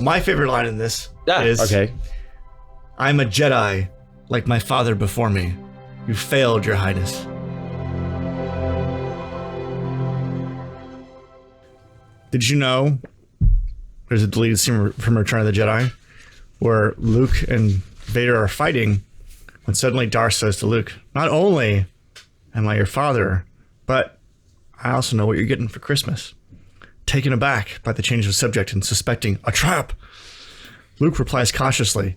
My favorite line in this is, okay. I'm a Jedi, like my father before me. You failed, Your Highness. Did you know there's a deleted scene from Return of the Jedi where Luke and Vader are fighting when suddenly Darth says to Luke, not only am I your father, but I also know what you're getting for Christmas. Taken aback by the change of subject and suspecting a trap, Luke replies cautiously,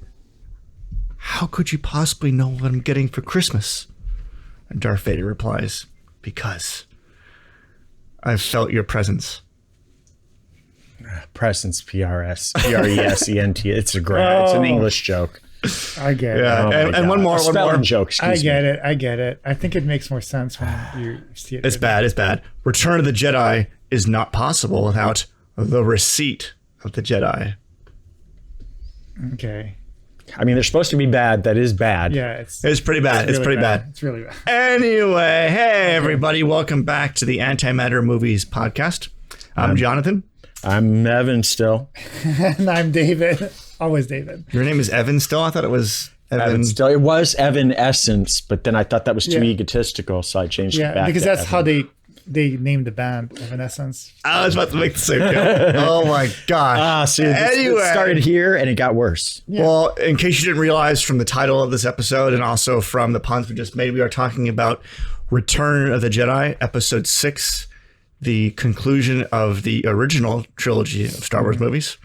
how could you possibly know what I'm getting for Christmas? And Darth Vader replies, because I've felt your presence. Presence, P-R-E-S-E-N-T. It's an English joke. I get it. Yeah, and one more joke. I get it. I think it makes more sense when you see it. It's bad. Return of the Jedi is not possible without the receipt of the Jedi. Okay. I mean, they're supposed to be bad. That is bad. Yeah, it's pretty bad. It's pretty bad. It's really bad. Anyway, hey everybody, welcome back to the Antimatter Movies podcast. I'm Jonathan. I'm Evan still. And I'm David. Always David. Your name is Evan still? I thought it was Evan. Still. It was Evan Essence, but then I thought that was too egotistical, so I changed it back. Yeah, because to that's Evan. how they named the band, Evanescence. I was about to make the same joke. Oh my gosh. See, it started here and it got worse. Yeah. Well, in case you didn't realize from the title of this episode and also from the puns we just made, we are talking about Return of the Jedi, Episode 6, the conclusion of the original trilogy of Star Wars movies.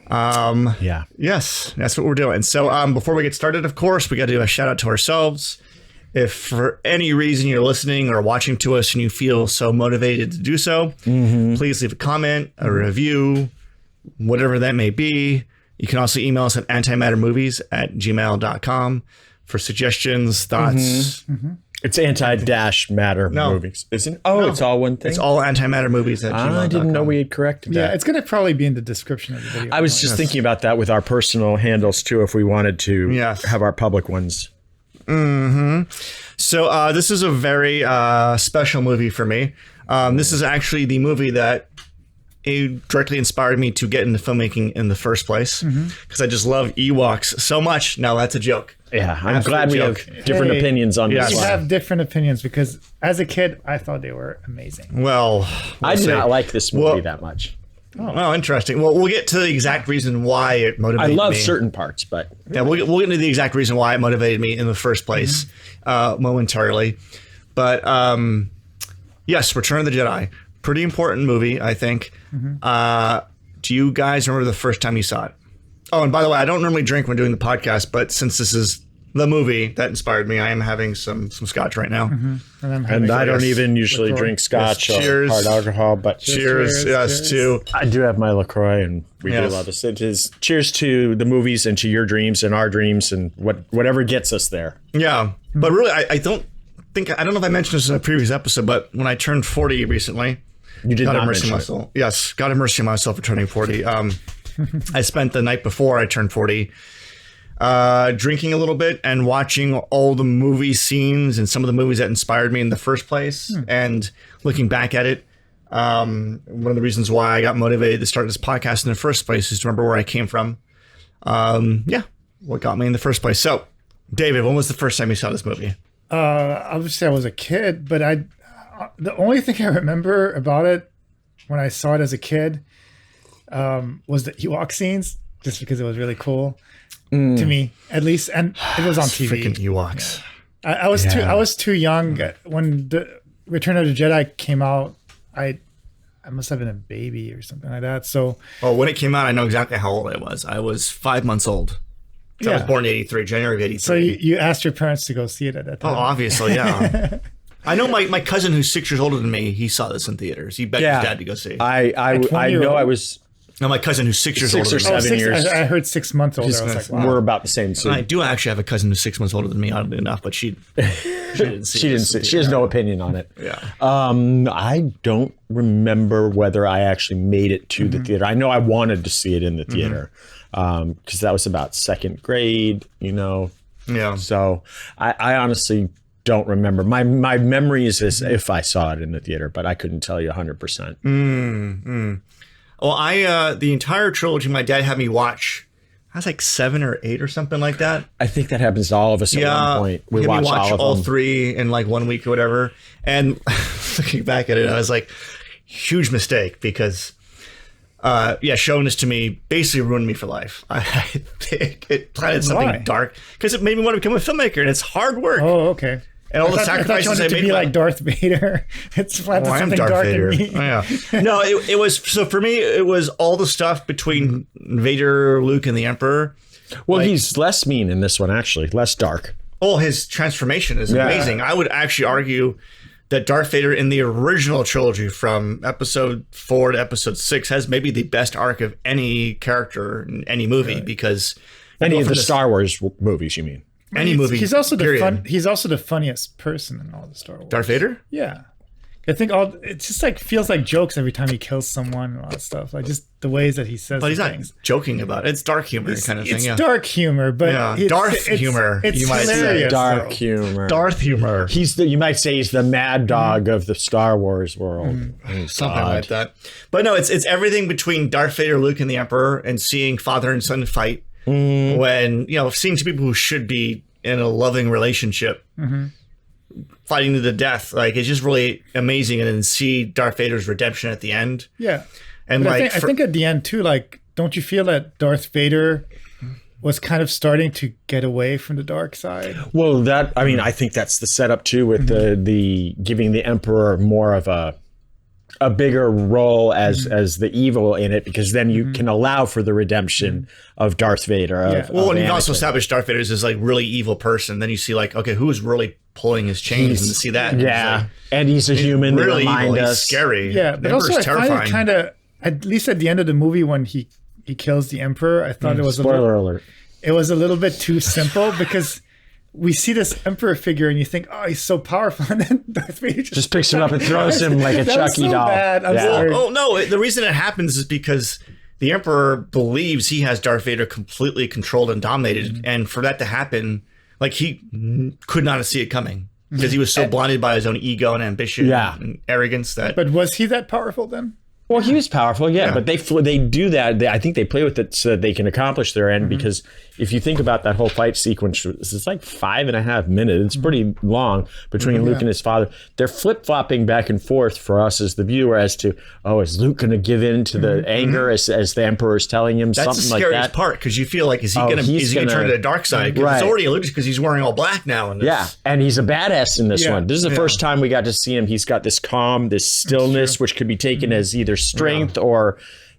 Yes, that's what we're doing. So before we get started, of course, we got to do a shout out to ourselves. If for any reason you're listening or watching to us and you feel so motivated to do so, please leave a comment, a review, whatever that may be. You can also email us at antimattermovies@gmail.com for suggestions, thoughts. It's anti-matter movies, isn't it? Oh, no. It's all one thing? It's all antimattermovies@gmail.com. I didn't know we had corrected that. Yeah, it's going to probably be in the description of the video. I was just thinking about that with our personal handles, too, if we wanted to have our public ones. So this is a very special movie for me. This is actually the movie that directly inspired me to get into filmmaking in the first place because I just love Ewoks so much. Now that's a joke. Yeah, I'm glad we have different opinions on this. We have different opinions because as a kid, I thought they were amazing. Well, I did not like this movie that much. Oh, well, interesting. Well, we'll get to the exact reason why it motivated me. I love certain parts, but... Yeah, we'll get into the exact reason why it motivated me in the first place momentarily. But yes, Return of the Jedi. Pretty important movie, I think. Do you guys remember the first time you saw it? Oh, and by the way, I don't normally drink when doing the podcast, but since this is the movie that inspired me, I am having some scotch right now. And I don't even usually drink scotch or hard alcohol, but cheers too. I do have my LaCroix, and we do love this. It is cheers to the movies and to your dreams and our dreams and whatever gets us there. Yeah, but really, I don't know if I mentioned this in a previous episode, but when I turned 40 recently, you did not immerse mention myself. Yes, got immersing myself for turning 40. I spent the night before I turned 40 drinking a little bit and watching all the movie scenes and some of the movies that inspired me in the first place. And looking back at it, one of the reasons why I got motivated to start this podcast in the first place is to remember where I came from. What got me in the first place. So, David, when was the first time you saw this movie? Obviously, I was a kid, but the only thing I remember about it when I saw it as a kid was the Ewok scenes, just because it was really cool. To me, at least, and it was on TV. Freaking Ewoks. I was too young when the Return of the Jedi came out. I must have been a baby or something like that. So, when it came out, I know exactly how old I was. I was 5 months old. So I was born in '83, January of '83. So you asked your parents to go see it at that time. Oh, obviously, yeah. I know my cousin who's 6 years older than me. He saw this in theaters. He begged his dad to go see it. I know I was. No, my cousin who's 6 years older than me. 7 years. I heard 6 months older. I was like, wow. We're about the same. So. I do actually have a cousin who's 6 months older than me, oddly enough, but she didn't see it. She has no opinion on it. Yeah. I don't remember whether I actually made it to the theater. I know I wanted to see it in the theater because that was about second grade, Yeah. So I honestly don't remember. My memory is as if I saw it in the theater, but I couldn't tell you 100%. Well, the entire trilogy my dad had me watch, I was like 7 or 8 or something like that. I think that happens to all of us at one point. We watch all of them. 3 in like 1 week or whatever. And looking back at it, I was like, huge mistake because, showing this to me basically ruined me for life. I think it planted something dark because it made me want to become a filmmaker, and it's hard work. Oh, okay. And all the sacrifices I thought you wanted to be like Darth Vader. It's planted something dark in me. Oh, yeah. No, it was, so for me, it was all the stuff between Vader, Luke, and the Emperor. Well, he's less mean in this one, actually, less dark. Oh, his transformation is amazing. I would actually argue that Darth Vader in the original trilogy from episode 4 to episode 6 has maybe the best arc of any character in any movie because any of the Star Wars movies, you mean? Any movie. He's also he's also the funniest person in all the Star Wars. Darth Vader? Yeah. I think it just like feels like jokes every time he kills someone and all that stuff. Like just the ways that he says But he's things. not joking about it. It's dark humor kind of thing. It's dark humor, but Darth humor. It's you might hilarious. say. Dark humor. Darth humor. You might say he's the mad dog of the Star Wars world. Something like that. But no, it's everything between Darth Vader, Luke, and the Emperor, and seeing father and son fight when, seeing two people who should be in a loving relationship fighting to the death. Like, it's just really amazing. And then see Darth Vader's redemption at the end. Yeah. And but I think at the end too, like, don't you feel that Darth Vader was kind of starting to get away from the dark side? Well, I think that's the setup too, with the giving the Emperor more of a bigger role as the evil in it, because then you can allow for the redemption of Darth Vader. And you've also established Darth Vader as this like really evil person. Then you see like, okay, who's really pulling his chains, and to see that. Yeah. And he's a human. Really evil. He's scary. Yeah. But also I find it kind of, at least at the end of the movie when he kills the Emperor, I thought it was spoiler alert. It was a little bit too simple because we see this Emperor figure and you think, oh, he's so powerful, and then Darth Vader just picks him up and throws him like a Chucky doll. Bad. I'm sorry. Oh no! The reason it happens is because the Emperor believes he has Darth Vader completely controlled and dominated, and for that to happen, like, he could not see it coming because he was so blinded by his own ego and ambition and arrogance that. But was he that powerful then? Well, he was powerful, but they do that. I think they play with it so that they can accomplish their end, because if you think about that whole fight sequence, it's like 5.5 minutes. It's pretty long between Luke and his father. They're flip-flopping back and forth for us as the viewer as to, is Luke going to give in to the anger as the Emperor is telling him? That's something like that? That's the scariest part, because you feel like, is he going to turn to the dark side? Because it's already alluded because he's wearing all black now. In this. Yeah, and he's a badass in this one. This is the first time we got to see him. He's got this calm, this stillness, which could be taken as either strength or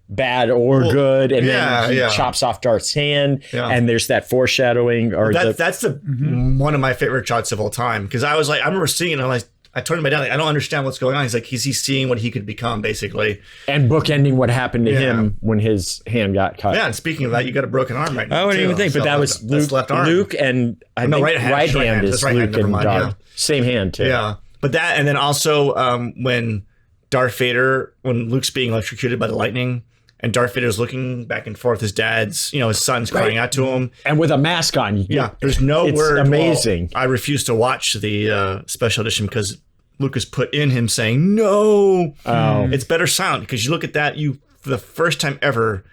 bad or good, and then he chops off Darth's hand, and there's that foreshadowing. Or that's one of my favorite shots of all time, because I was like, I remember seeing it, and I told him, I don't understand what's going on. He's like, is he seeing what he could become, basically, and bookending what happened to him when his hand got cut. Yeah, and speaking of that, you got a broken arm right now. I wouldn't even think, but that was Luke, left arm. Luke, and I think right hand is Luke and Darth. Same hand too. Yeah, but that, and then also when Darth Vader, when Luke's being electrocuted by the lightning, and Darth Vader's looking back and forth, his son's crying out to him, and with a mask on. There's no word. It's amazing. I refuse to watch the special edition because Lucas put in him saying no. It's better silent, because you look at that, for the first time ever,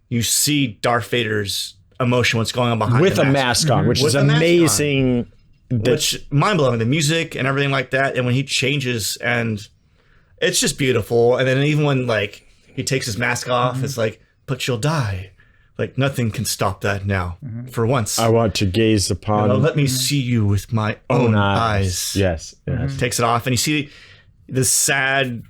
you see Darth Vader's emotion, what's going on behind with a mask on, which is amazing. Which mind blowing, the music and everything like that, and when he changes, and it's just beautiful. And then even when like he takes his mask off, it's like, but you'll die. Like, nothing can stop that now. For once, I want to gaze upon. Let me see you with my own eyes. Yes. Takes it off, and you see this sad,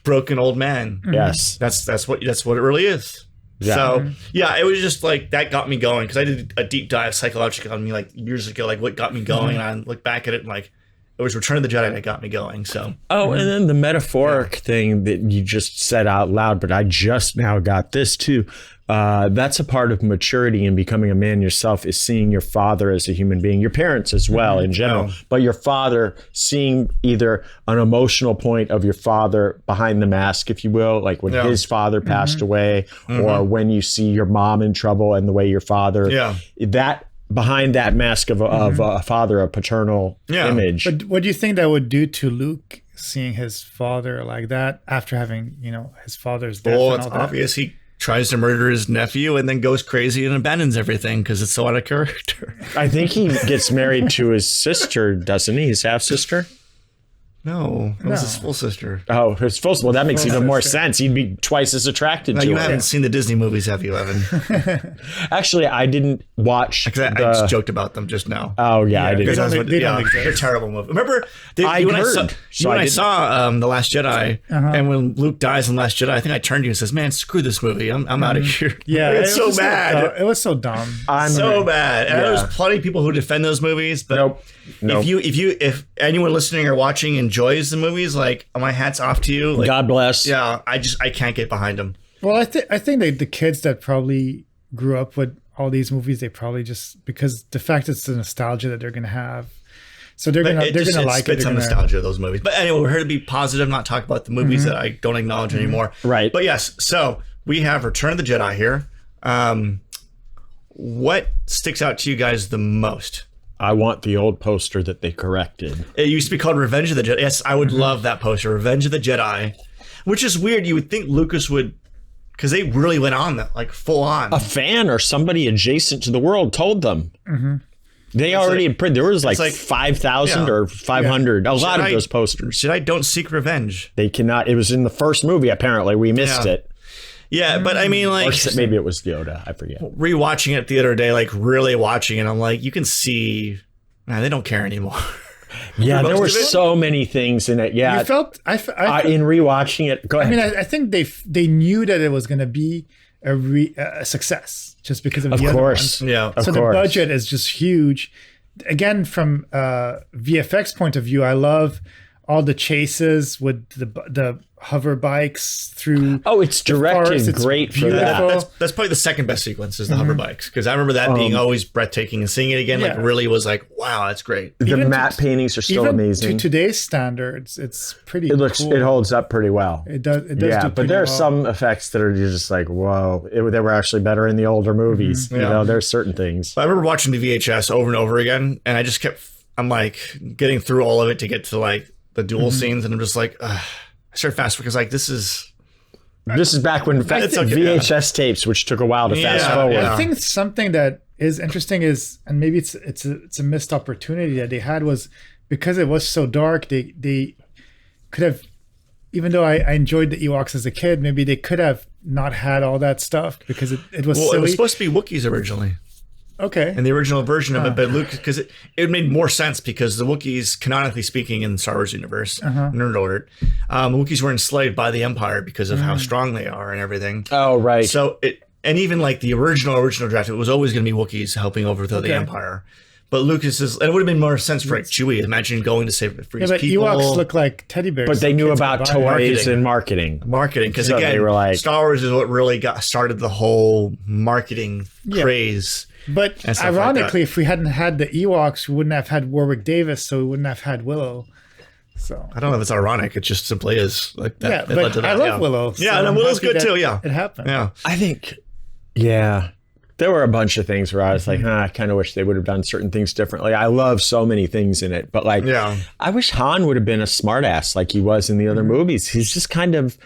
broken old man. Yes, that's what it really is. Yeah. So it was just like, that got me going, because I did a deep dive psychologically on me like years ago, like what got me going, and I look back at it and like, it was Return of the Jedi that got me going. So and then the metaphoric thing that you just said out loud, but I just now got this too. That's a part of maturity and becoming a man yourself, is seeing your father as a human being, your parents as well in general, but your father, seeing either an emotional point of your father behind the mask, if you will, like when his father passed away, or when you see your mom in trouble and the way your father, that behind that mask of a father, a paternal image. But what do you think that would do to Luke seeing his father like that after having, his father's death. Well, and it's all that. obvious he tries to murder his nephew and then goes crazy and abandons everything because it's so out of character. I think he gets married to his sister, doesn't he? His half sister. No, it was his full sister. Oh, his full. Well, that makes Full even more sister. sense. He'd be twice as attracted Now, to you her. haven't seen the Disney movies, have you, Evan? Actually, I didn't watch. I just joked about them just now. Oh yeah, I They didn't. don't- they don't exist. They're terrible movies. Remember, I when heard, I so when I I didn't- saw The Last Jedi, and when Luke dies in The Last Jedi, I think I turned to you and says, "Man, screw this movie. I'm out of here." Yeah, it's so was bad. It was so dumb. So bad. And Yeah. there's plenty of people who defend those movies, but Nope. if anyone listening or watching enjoys the movies, like my hat's off to you. Like, God bless. yeah, I can't get behind them. Well, I think the kids that probably grew up with all these movies, they probably just, because the fact it's the nostalgia that they're gonna have, so they're gonna like it. Spits They're on gonna, nostalgia of those movies. But anyway, we're here to be positive, not talk about the movies that I don't acknowledge anymore. Right. But yes, so we have Return of the Jedi here. What sticks out to you guys the most? I want the old poster that they corrected. It used to be called Revenge of the Jedi. Yes, I would love that poster, Revenge of the Jedi, which is weird. You would think Lucas would, because they really went on that, like full on. A fan or somebody adjacent to the world told them. They already had printed. There was like 5,000 Yeah. or 500. A lot of those posters. Jedi don't seek revenge. They cannot. It was in the first movie. Apparently, we missed Yeah. it. Yeah, but I mean, like, Or maybe it was Yoda. I forget. rewatching it the other day, like really watching it, I'm like, you can see, man, they don't care anymore. Yeah, there were most of it? so many things in it. Yeah, You felt in rewatching it. Go I ahead. mean, I think they knew that it was going to be a success just because of Of the other course. ones. Yeah. Of So course. the budget is just huge. Again, from VFX point of view, I love all the chases with the hover bikes through. Oh, it's directed forest. It's great for beautiful. that. That's probably the second best sequence is the hover bikes, because I remember that being always breathtaking, and seeing it again like Yeah. really was like, wow, that's great. The Even matte paintings are still Even amazing. to today's standards, it's pretty. It looks. cool. It holds up pretty well. It does. It does. Yeah, do but pretty there are well. some effects that are just like, whoa, they were actually better in the older movies. You Yeah. know, there's certain things. I remember watching the VHS over and over again, and I just kept, I'm like getting through all of it to get to like the duel scenes, and I'm just like, I started fast because like this is. This is back when It's okay, VHS tapes, which took a while to fast Yeah, forward. yeah. I think something that is interesting is, and maybe it's a missed opportunity that they had, was because it was so dark. They could have, even though I enjoyed the Ewoks as a kid, maybe they could have not had all that stuff because it was Well, silly. it was supposed to be Wookiees originally Okay. in the original version of it, but Luke, because it made more sense because the Wookiees, canonically speaking, in the Star Wars universe, nerd alert, the Wookiees were enslaved by the Empire because of how strong they are and everything. Oh, right. So and even like the original draft, it was always going to be Wookiees helping overthrow the Okay. Empire. But Lucas is, and it would have made more sense for like Chewie. Imagine going to save for Yeah, his but people. Ewoks look like teddy bears. but they so knew kids about could buy them. toys and marketing. Marketing, because So again, they were like- Star Wars is what really got started the whole marketing craze. But and stuff like ironically, if we hadn't had the Ewoks, we wouldn't have had Warwick Davis, so we wouldn't have had Willow. So I don't know if it's ironic. It just simply is like that. yeah, It led but to that, I love yeah. Willow. Yeah, so and I'm Willow's happy good that too. Yeah, it happened. yeah. I think, yeah, there were a bunch of things where I was like, I kind of wish they would have done certain things differently. I love so many things in it, but like, Yeah. I wish Han would have been a smartass like he was in the other movies. He's just kind of,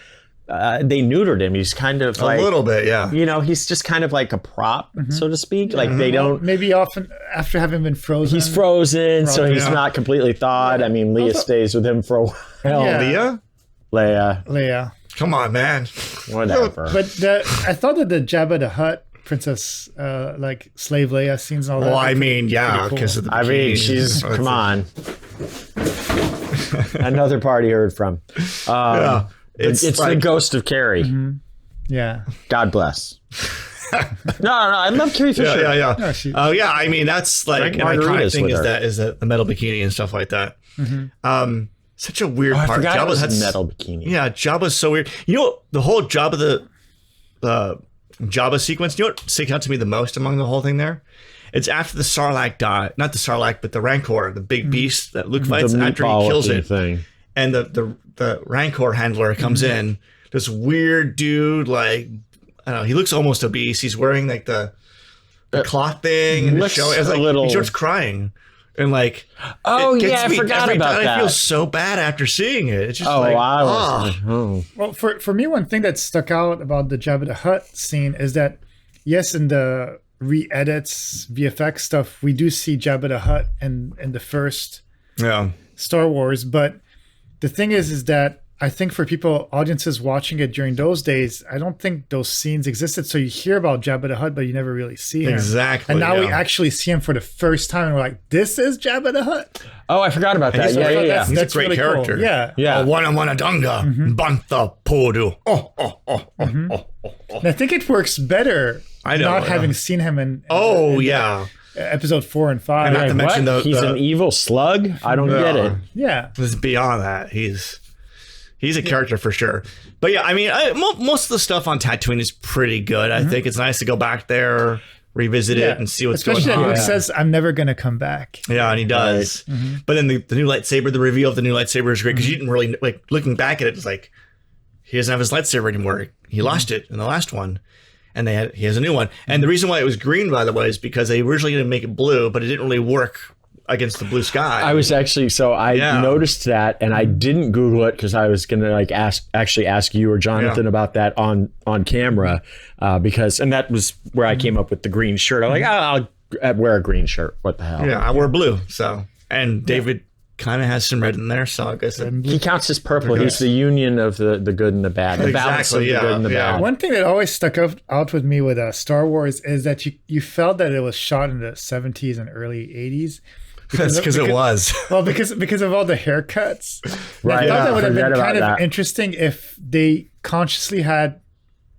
they neutered him. He's kind of like, A little bit, yeah. you know, he's just kind of like a prop, so to speak. Like they don't. Maybe often after having been frozen. He's frozen, so he's Yeah. not completely thawed. I mean, Leia Also- stays with him for a while. Yeah. Leah, Leia, Leia. come on, man. whatever. But I thought that the Jabba the Hutt princess, like slave Leia scenes and all that. Well, I were mean, yeah, pretty cool. because of the. I mean, bikini. she's So it's come on. Another party heard from. Yeah, It's the like, ghost of Carrie. Yeah. God bless. No, I love Carrie Fisher. yeah. No, she- Yeah, I mean that's like Drink an iconic margaritas thing with is her. that the metal bikini and stuff like that. Such a weird I part. forgot it was Jabba's- a metal bikini. Yeah, Jabba's so weird. You know the whole Jabba Jabba sequence. You know what sticks out to me the most among the whole thing there? It's after the Sarlacc died, not the Sarlacc, but the Rancor, the big beast that Luke The fights after he meatball kills looking it, thing. and the Rancor handler comes in. This weird dude, like I don't know, he looks almost obese. He's wearing like the cloth thing, and looks it's showing. It's a like, little- he starts crying. And like, oh it gets yeah, I me forgot every about time. that. I feel so bad after seeing it. It's just Well, for me, one thing that stuck out about the Jabba the Hutt scene is that, yes, in the re-edits, VFX stuff, we do see Jabba the Hutt in the first Star Wars. But the thing is that I think for people, audiences watching it during those days, I don't think those scenes existed. So you hear about Jabba the Hutt, but you never really see him. Exactly. And now we actually see him for the first time, and we're like, "This is Jabba the Hutt." Oh, I forgot about that. Yeah. He's a great really character. Cool. Yeah. Wana Dunga, Bantha Podu. And I think it works better not having seen him in episode 4 and 5. And not to mention he's an evil slug? I don't get it. Yeah. It's beyond that. He's a character for sure. But yeah, I mean, most of the stuff on Tatooine is pretty good. I think it's nice to go back there, revisit it, and see what's going on. Especially when Luke says, "I'm never going to come back." Yeah, and he does. Right. But then the new lightsaber, the reveal of the new lightsaber is great because you didn't really, like, looking back at it, it's like, he doesn't have his lightsaber anymore. He lost it in the last one. And he has a new one. And the reason why it was green, by the way, is because they originally didn't make it blue, but it didn't really work against the blue sky. I was actually, I noticed that, and I didn't Google it because I was gonna ask you or Jonathan about that on camera, because that was where I came up with the green shirt. I'm like, I'll wear a green shirt. What the hell? Yeah, I wear blue. And David kind of has some red in there, so I guess he counts as purple. He's the union of the good and the bad, the balance of the good and the bad. One thing that always stuck out with me with Star Wars is that you felt that it was shot in the 70s and early 80s. That's because it was. Well, because of all the haircuts. Right. I thought that would have been kind of interesting if they consciously had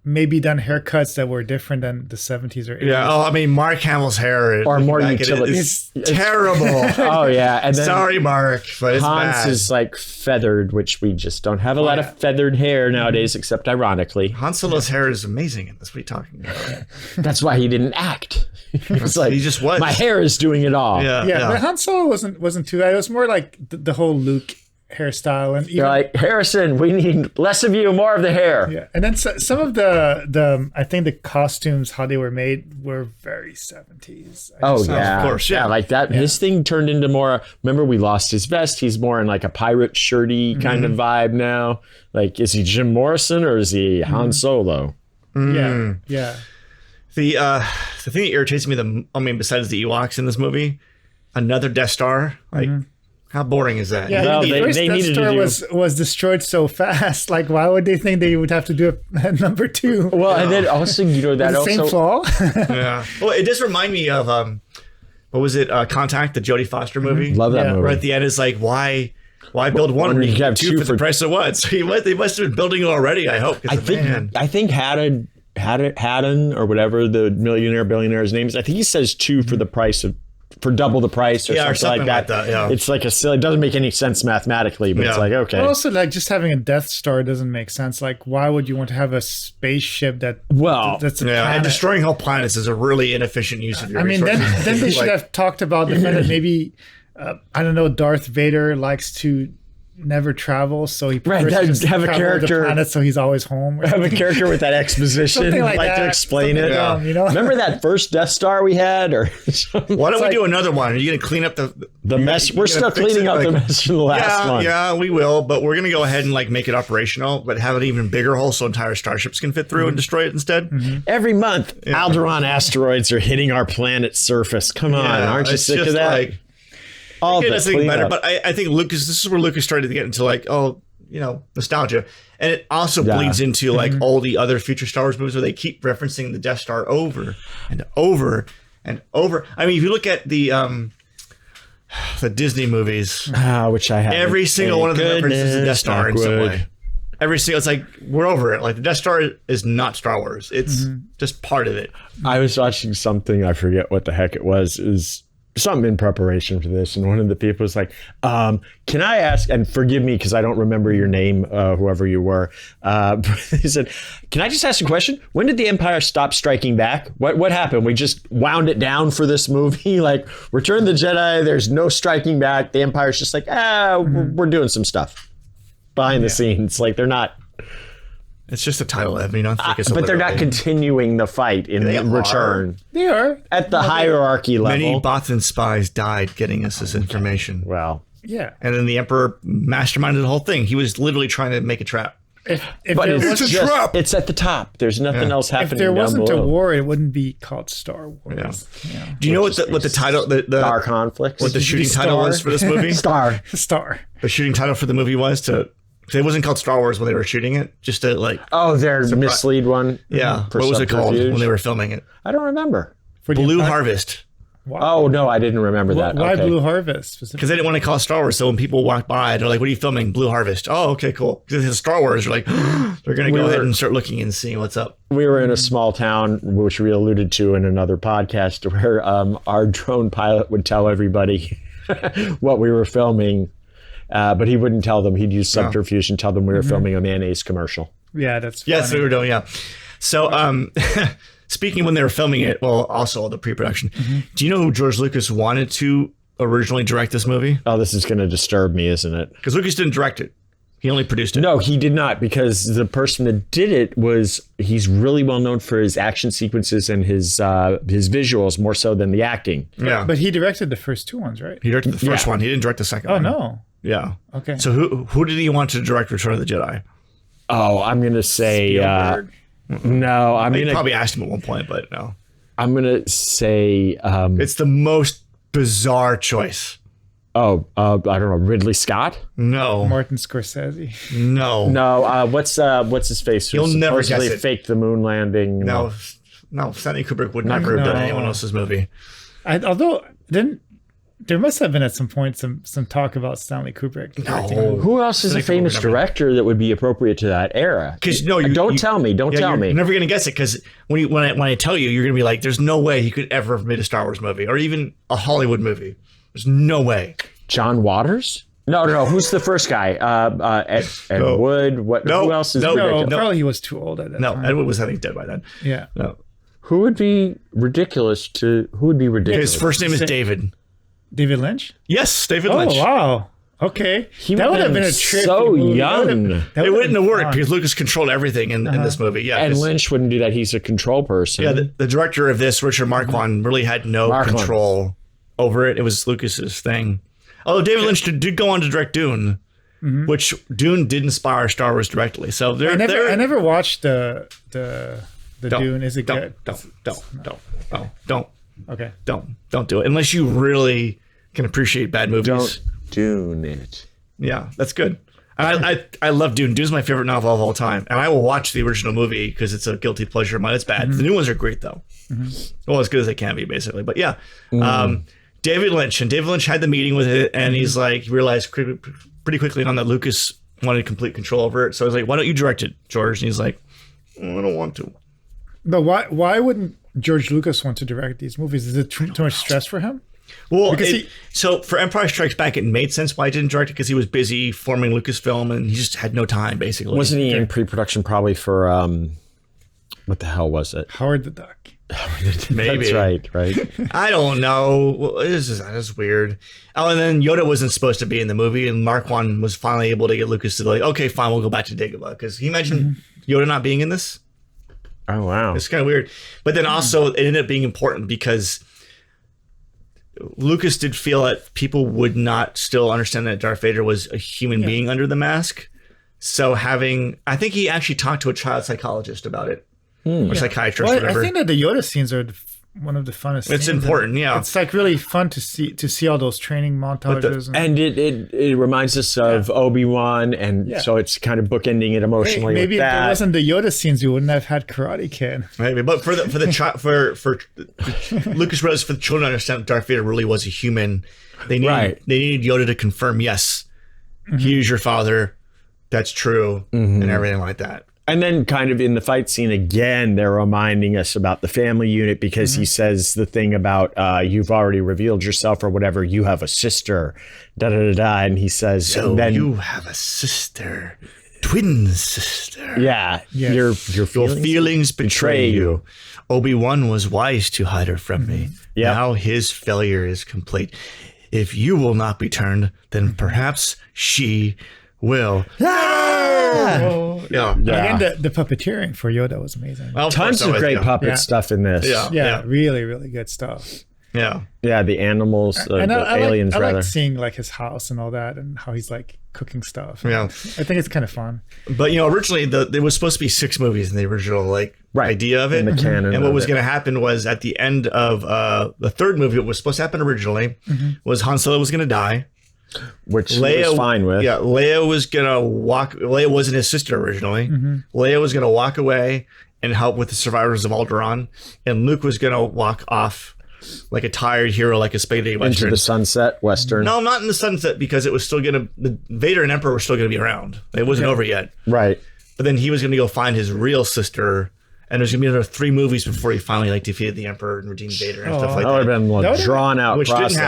maybe done haircuts that were different than the 70s or 80s. Yeah. Oh, I mean, Mark Hamill's hair or more utility. It's terrible. Oh yeah. And then sorry, Mark, but it's Hans bad. is like feathered, which we just don't have a lot of feathered hair nowadays, except ironically. Han Solo's hair is amazing in this. What are you talking about? That's why he didn't act. He was like, he just was. My hair is doing it all. Yeah. But Han Solo wasn't too bad. It was more like the whole Luke hairstyle, and you're like, Harrison, we need less of you, more of the hair. Yeah, and then some of the I think the costumes, how they were made, were very 70s. Of course, yeah, like that. Yeah. His thing turned into more. Remember, we lost his vest. He's more in like a pirate shirty kind of vibe now. Like, is he Jim Morrison or is he Han Solo? Yeah. The thing that irritates me besides the Ewoks in this movie, another Death Star, like. How boring is that? Yeah, well, the first Death Star was destroyed so fast. Like, why would they think they would have to do it at number 2? Well, and then also, that same flaw. Yeah. Well, it does remind me of what was it? Contact, the Jodie Foster movie. Love that movie. Right at the end is like, why build one when you can have two for the price of one? So they must have been building it already. I hope. I think Haddon or whatever the billionaire's name is. I think he says 2 for double the price or something like that. Yeah. It's like it doesn't make any sense mathematically, but it's like, okay. But also, like, just having a Death Star doesn't make sense. Like, why would you want to have a spaceship that's a planet? And destroying whole planets is a really inefficient use of your resources. Then they should have talked about the fact that maybe, I don't know, Darth Vader likes to never travel, so he prefers to have a character the planet, so he's always home. Have a character with that exposition, like to explain it. Dumb, Remember that first Death Star we had, or why don't we do another one? Are you going to clean up the mess? We're still cleaning up the mess from the last one. Yeah, we will, but we're going to go ahead and like make it operational, but have an even bigger hole so entire starships can fit through and destroy it instead. Every month, Alderaan asteroids are hitting our planet's surface. Come on, aren't you sick of that? Like, it does think better, but I think this is where Lucas started to get into like, nostalgia. And it also bleeds into like all the other future Star Wars movies where they keep referencing the Death Star over and over and over. I mean, if you look at the Disney movies, which I have, every single one of them references the Death Star in some way. Every single, it's like, we're over it. Like, the Death Star is not Star Wars. It's just part of it. I was watching something, I forget what the heck it was, something in preparation for this, and one of the people was like, can I ask, and forgive me because I don't remember your name, whoever you were, he said, can I just ask a question? When did the Empire stop striking back? What happened? We just wound it down for this movie? Like, Return of the Jedi, there's no striking back. The Empire's just like, we're doing some stuff behind the scenes. Like, they're not It's just a title. I mean, I don't think it's. But they're not continuing the fight in return. They are At the hierarchy level. Many Bothan spies died getting us this information. Well, yeah. And then the Emperor masterminded the whole thing. He was literally trying to make a trap. If but there it's wasn't, trap. It's at the top. There's nothing else happening. if there wasn't down a below. war, it wouldn't be called Star Wars. Yeah. Do you know what the title, the Star conflicts? what the shooting title was for this movie? Star. Star. The shooting title for the movie was to. It wasn't called Star Wars when they were shooting it. Just to like. Oh, their mislead one. Yeah. For What was it called subterfuge? when they were filming it? I don't remember. Blue Harvest. Wow. Oh no, I didn't remember that. Why Okay. Blue Harvest? Because they didn't want to call it Star Wars. So when people walk by, they're like, "What are you filming?" Blue Harvest. Oh, okay, cool. Because it's Star Wars. They're like, they're gonna go ahead and start looking and seeing what's up. We were in a small town, which we alluded to in another podcast, where our drone pilot would tell everybody what we were filming, but he wouldn't tell them. He'd use subterfuge and tell them we were filming a mayonnaise commercial. Yeah, that's Yes, funny. we were doing. Yeah. So, speaking when they were filming it, well, also all the pre-production. Do you know who George Lucas wanted to originally direct this movie? Oh, this is going to disturb me, isn't it? Because Lucas didn't direct it; he only produced it. No, he did not, because the person that did it he's really well known for his action sequences and his visuals more so than the acting. Yeah, But he directed the first two ones, right? he directed the first one. He didn't direct the second Oh one. no. Yeah. Okay. So who did he want to direct Return of the Jedi? Oh, I'm going to say Spielberg. no. I'm I going to probably asked him at one point, but no. I'm going to say It's the most bizarre choice. I don't know, Ridley Scott? No. Martin Scorsese. No. No, what's his face? You'll never supposedly guess it. faked the moon landing. No. Stanley Kubrick would never have done No. anyone else's movie. Although there must have been at some point some talk about Stanley Kubrick directing a movie. Who else is a Stanley Kubrick famous would never- director that would be appropriate to that era? Because no, Don't tell me. Don't tell you're me. never gonna guess it. Because when I tell you, you're gonna be like, "There's no way he could ever have made a Star Wars movie or even a Hollywood movie. There's no way." John Waters? No. Who's the first guy? Ed No. Wood. What? No. Who else is No. ridiculous? No, probably he was too old at that No, time. Edward was I think dead by then. Yeah. No, Who would be ridiculous to? Who would be ridiculous? his first name is David. David Lynch? Yes, David Oh, Lynch. wow. Okay. That would have been a trick. so young. It wouldn't have worked because Lucas controlled everything in this movie. Yeah, And 'cause- Lynch wouldn't do that. He's a control person. yeah, the director of this, Richard Marquand, really had no Marquand. control over it. It was Lucas's thing. Although David Lynch did go on to direct Dune, which Dune did inspire Star Wars directly. So I never watched the Dune. Is it good? Don't Okay. don't do it unless you really can appreciate bad movies. Don't do it. Yeah, that's good. I love Dune. Dune's my favorite novel of all time, and I will watch the original movie because it's a guilty pleasure of mine. It's bad. The new ones are great though. Well, as good as they can be, basically. But yeah, David Lynch had the meeting with it, and he's like, he realized pretty quickly on that Lucas wanted complete control over it. So I was like, why don't you direct it, George? And he's like, I don't want to. But why wouldn't George Lucas want to direct these movies? Is it too much stress for him? Well, Because so for Empire Strikes Back, it made sense why he didn't direct it because he was busy forming Lucasfilm and he just had no time, basically. Wasn't he in pre-production probably for what the hell was it? Howard the Duck. Maybe. That's right. I don't know. Well, this is weird. Oh, and then Yoda wasn't supposed to be in the movie, and Marquand was finally able to get Lucas to like, okay, fine, we'll go back to Dagobah. Because he imagined Yoda not being in this. Oh wow. It's kind of weird. But then also it ended up being important because Lucas did feel that people would not still understand that Darth Vader was a human being under the mask. So I think he actually talked to a child psychologist about it. Or psychiatrist, Well, whatever. I think that the Yoda scenes are one of the funnest. It's scenes. important, yeah. It's like really fun to see all those training montages. And it reminds us of Obi-Wan, and so it's kind of bookending it emotionally. Maybe with if there that. wasn't the Yoda scenes, we wouldn't have had Karate Kid. Maybe, but for Lucas realized for the children to understand that Darth Vader really was a human. They needed Yoda to confirm, yes, he is your father. That's true, and everything like that. And then kind of in the fight scene again, they're reminding us about the family unit because he says the thing about you've already revealed yourself or whatever. You have a sister, da da da da. And he says, So and then, you have a sister, twin sister. yeah, your Feelings betray you. Obi-Wan was wise to hide her from me. Yeah. Now his failure is complete. If you will not be turned, then perhaps she will. Yeah. Again, the puppeteering for Yoda was amazing. Well, Tons of great puppet stuff in this. Yeah. Really, really good stuff. Yeah. Yeah, the animals, the aliens, I rather. like seeing like his house and all that, and how he's like cooking stuff. Yeah. I think it's kind of fun. But originally there was supposed to be 6 movies in the original idea of it. In the canon and what of was it. going to happen was at the end of the third movie, what was supposed to happen originally was Han Solo was going to die. Which Leia was fine with. Yeah, Leia was going to walk. Leia wasn't his sister originally. Leia was going to walk away and help with the survivors of Alderaan. And Luke was going to walk off like a tired hero, like a spaghetti western. Into the sunset western. No, not in the sunset, because it was still going to, Vader and Emperor were still going to be around. It wasn't over yet. Right. But then he was going to go find his real sister, and there's going to be another 3 movies before he finally defeated the Emperor and redeemed Vader and stuff like That would that. have been a drawn out Which process. didn't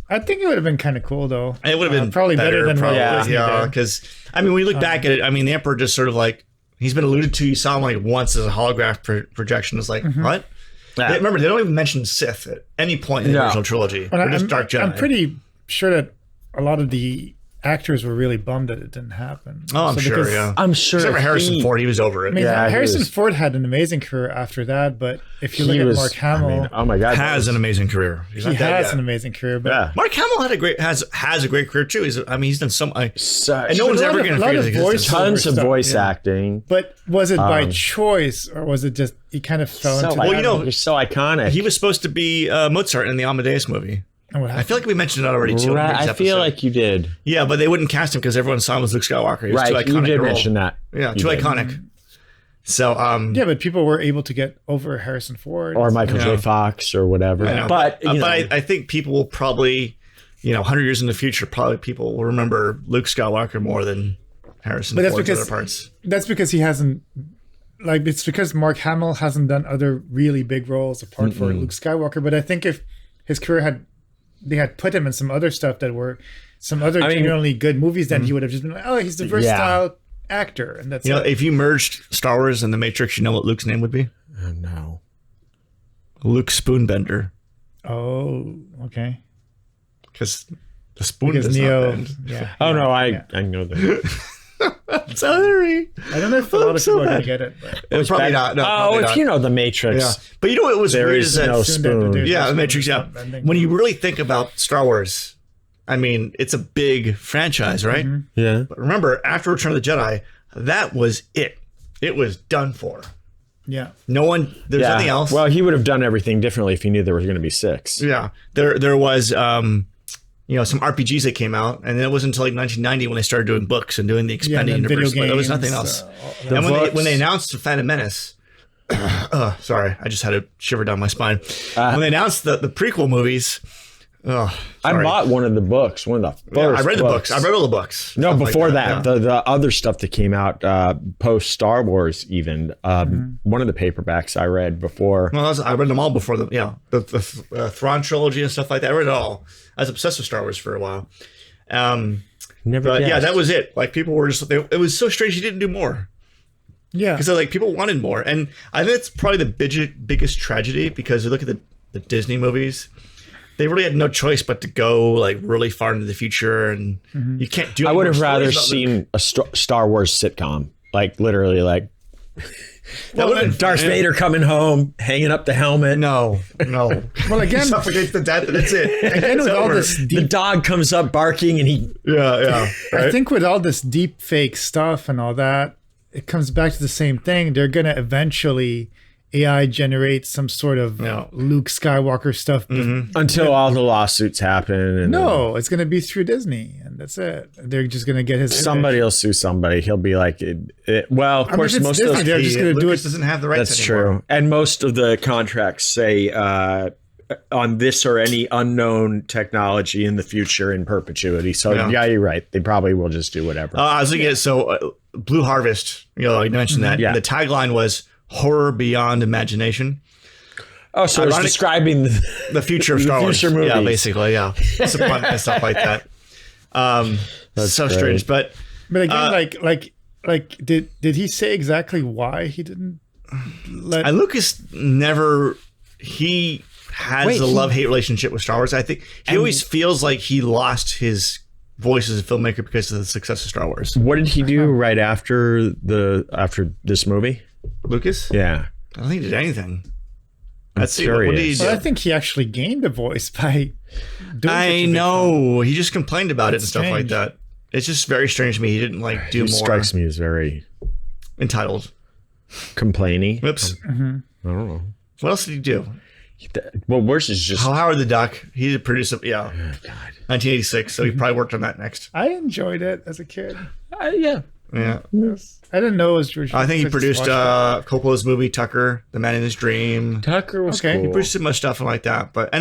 happen. I think it would have been kind of cool though. It would have been probably better than probably, what Disney did. because when you look back at it, the Emperor just sort of he's been alluded to. You saw him once as a holograph projection. It's like what? Yeah. Remember, they don't even mention Sith at any point in the original trilogy. But They're just Dark Jedi. I'm pretty sure that a lot of the actors were really bummed that it didn't happen. Oh, I'm sure. because- Yeah, I'm sure. except for Harrison Ford, he was over it. I mean, Yeah, he Harrison was- Ford had an amazing career after that, but if you look at Mark Hamill, oh my God. has an amazing career. He's he not dead has yet. an amazing career. But Yeah. Mark Hamill has a great career too. He's done some. Such, And no one's a lot ever of- going to a lot figure of his voice- existence. tons of stuff, voice yeah. acting. But was it by choice, or was it just he kind of fell So, into Well, that? you're so iconic. He was supposed to be Mozart in the Amadeus movie. And what I happened? feel like we mentioned it already too. in Right, Greg's I feel episode. like you did. Yeah, but they wouldn't cast him because everyone saw him as Luke Skywalker. He was too Right, iconic. you did role. mention that. Yeah, You too did. iconic. So, Yeah, but people were able to get over Harrison Ford. Or Michael J. Fox or whatever. I know, But, you know, I think people will probably, 100 years in the future, probably people will remember Luke Skywalker more than Harrison But that's Ford's because- other parts. That's because he hasn't. It's because Mark Hamill hasn't done other really big roles apart from Luke Skywalker. But I think if his career they had put him in some other stuff that were some other genuinely good movies, then he would have just been like, oh, he's the versatile actor, and that's it. If you merged Star Wars and The Matrix, you know what Luke's name would be? oh, no. Luke Spoonbender. Oh, okay. Because the spoon Because does Neo, not bend. yeah. Oh, no, I know that. Sorry. I don't know if a lot of so people are going bad. to get it. But It's probably not. No, Oh, probably if not. you know The Matrix. Yeah. But you know what was There weird is is that no Soon that spoon. there's yeah, no The spoon, Matrix. it's Yeah, not bending. when you really think about Star Wars, it's a big franchise, right? Yeah. But remember, after Return of the Jedi, that was it. It was done for. Yeah. No one. There's Yeah. nothing else. Well, he would have done everything differently if he knew there was going to be 6. yeah, there was some RPGs that came out, and then it wasn't until 1990 when they started doing books and doing the expanded and then universe. video But there was games, nothing else. The And books- when they announced the Phantom Menace, sorry, I just had a shiver down my spine. When they announced the prequel movies, I sorry. bought one of the books, one of the first I read the books. I read all the books. No, Stuff like before that, yeah. the other stuff that came out post Star Wars, even one of the paperbacks I read before. Well, I read them all before the Thrawn trilogy and stuff like that. I read it all. I was obsessed with Star Wars for a while. Never But yeah, guessed. that was it. Like people were just, it was so strange he didn't do more. Yeah. Because people wanted more. And I think it's probably the biggest tragedy, because you look at the Disney movies, they really had no choice but to go really far into the future, and you can't do. I any would more have rather stories about Luke. seen a Star Wars sitcom, literally, That would have been Darth fun. Vader coming home, hanging up the helmet. No. Well, again, He suffocates to death, and that's it. again It's with all over. this The deep, dog comes up barking, and he. Yeah. I think with all this deep fake stuff and all that, it comes back to the same thing. They're gonna eventually AI generate some sort of Yeah. Luke Skywalker stuff. Until all the lawsuits happen. And No, it's gonna be through Disney, and that's it. They're just gonna get his somebody will sue somebody. He'll be like, well, of mean, course, if it's most of Disney, those. they're just gonna do Lucas it. doesn't have the rights That's anymore. true. And most of the contracts say on this or any unknown technology in the future in perpetuity. So yeah, you're right. They probably will just do whatever. I was looking at Blue Harvest. You mentioned that. Yeah. The tagline was "Horror Beyond Imagination." Oh, so it's ironic- describing The future of The Star Wars. future movies. Yeah, basically. Yeah, it's fun and stuff like that. That's so great. strange, but But again, did he say exactly why he didn't let? Lucas never. He has Wait, a love-hate relationship with Star Wars. I think he always feels like he lost his voice as a filmmaker because of the success of Star Wars. What did he do right after this movie? Lucas? Yeah. I don't think he did anything. That's What did he curious. do? But I think he actually gained a voice by doing I such a big film. know. He just complained about it and stuff like strange. that. It's just very strange to me. He didn't like do He more strikes me as very entitled. complainy. Whoops. I don't know. What else did he do? Well, worse is just Howard the Duck. He did produce it. Yeah. oh, God. 1986. So he probably worked on that next. I enjoyed it as a kid. Yeah. Yeah. I didn't know it was George. I think he Lucas. produced Watched it. Coppola's movie Tucker, The Man in His Dream. Tucker was Okay. cool. He produced so much stuff like that. But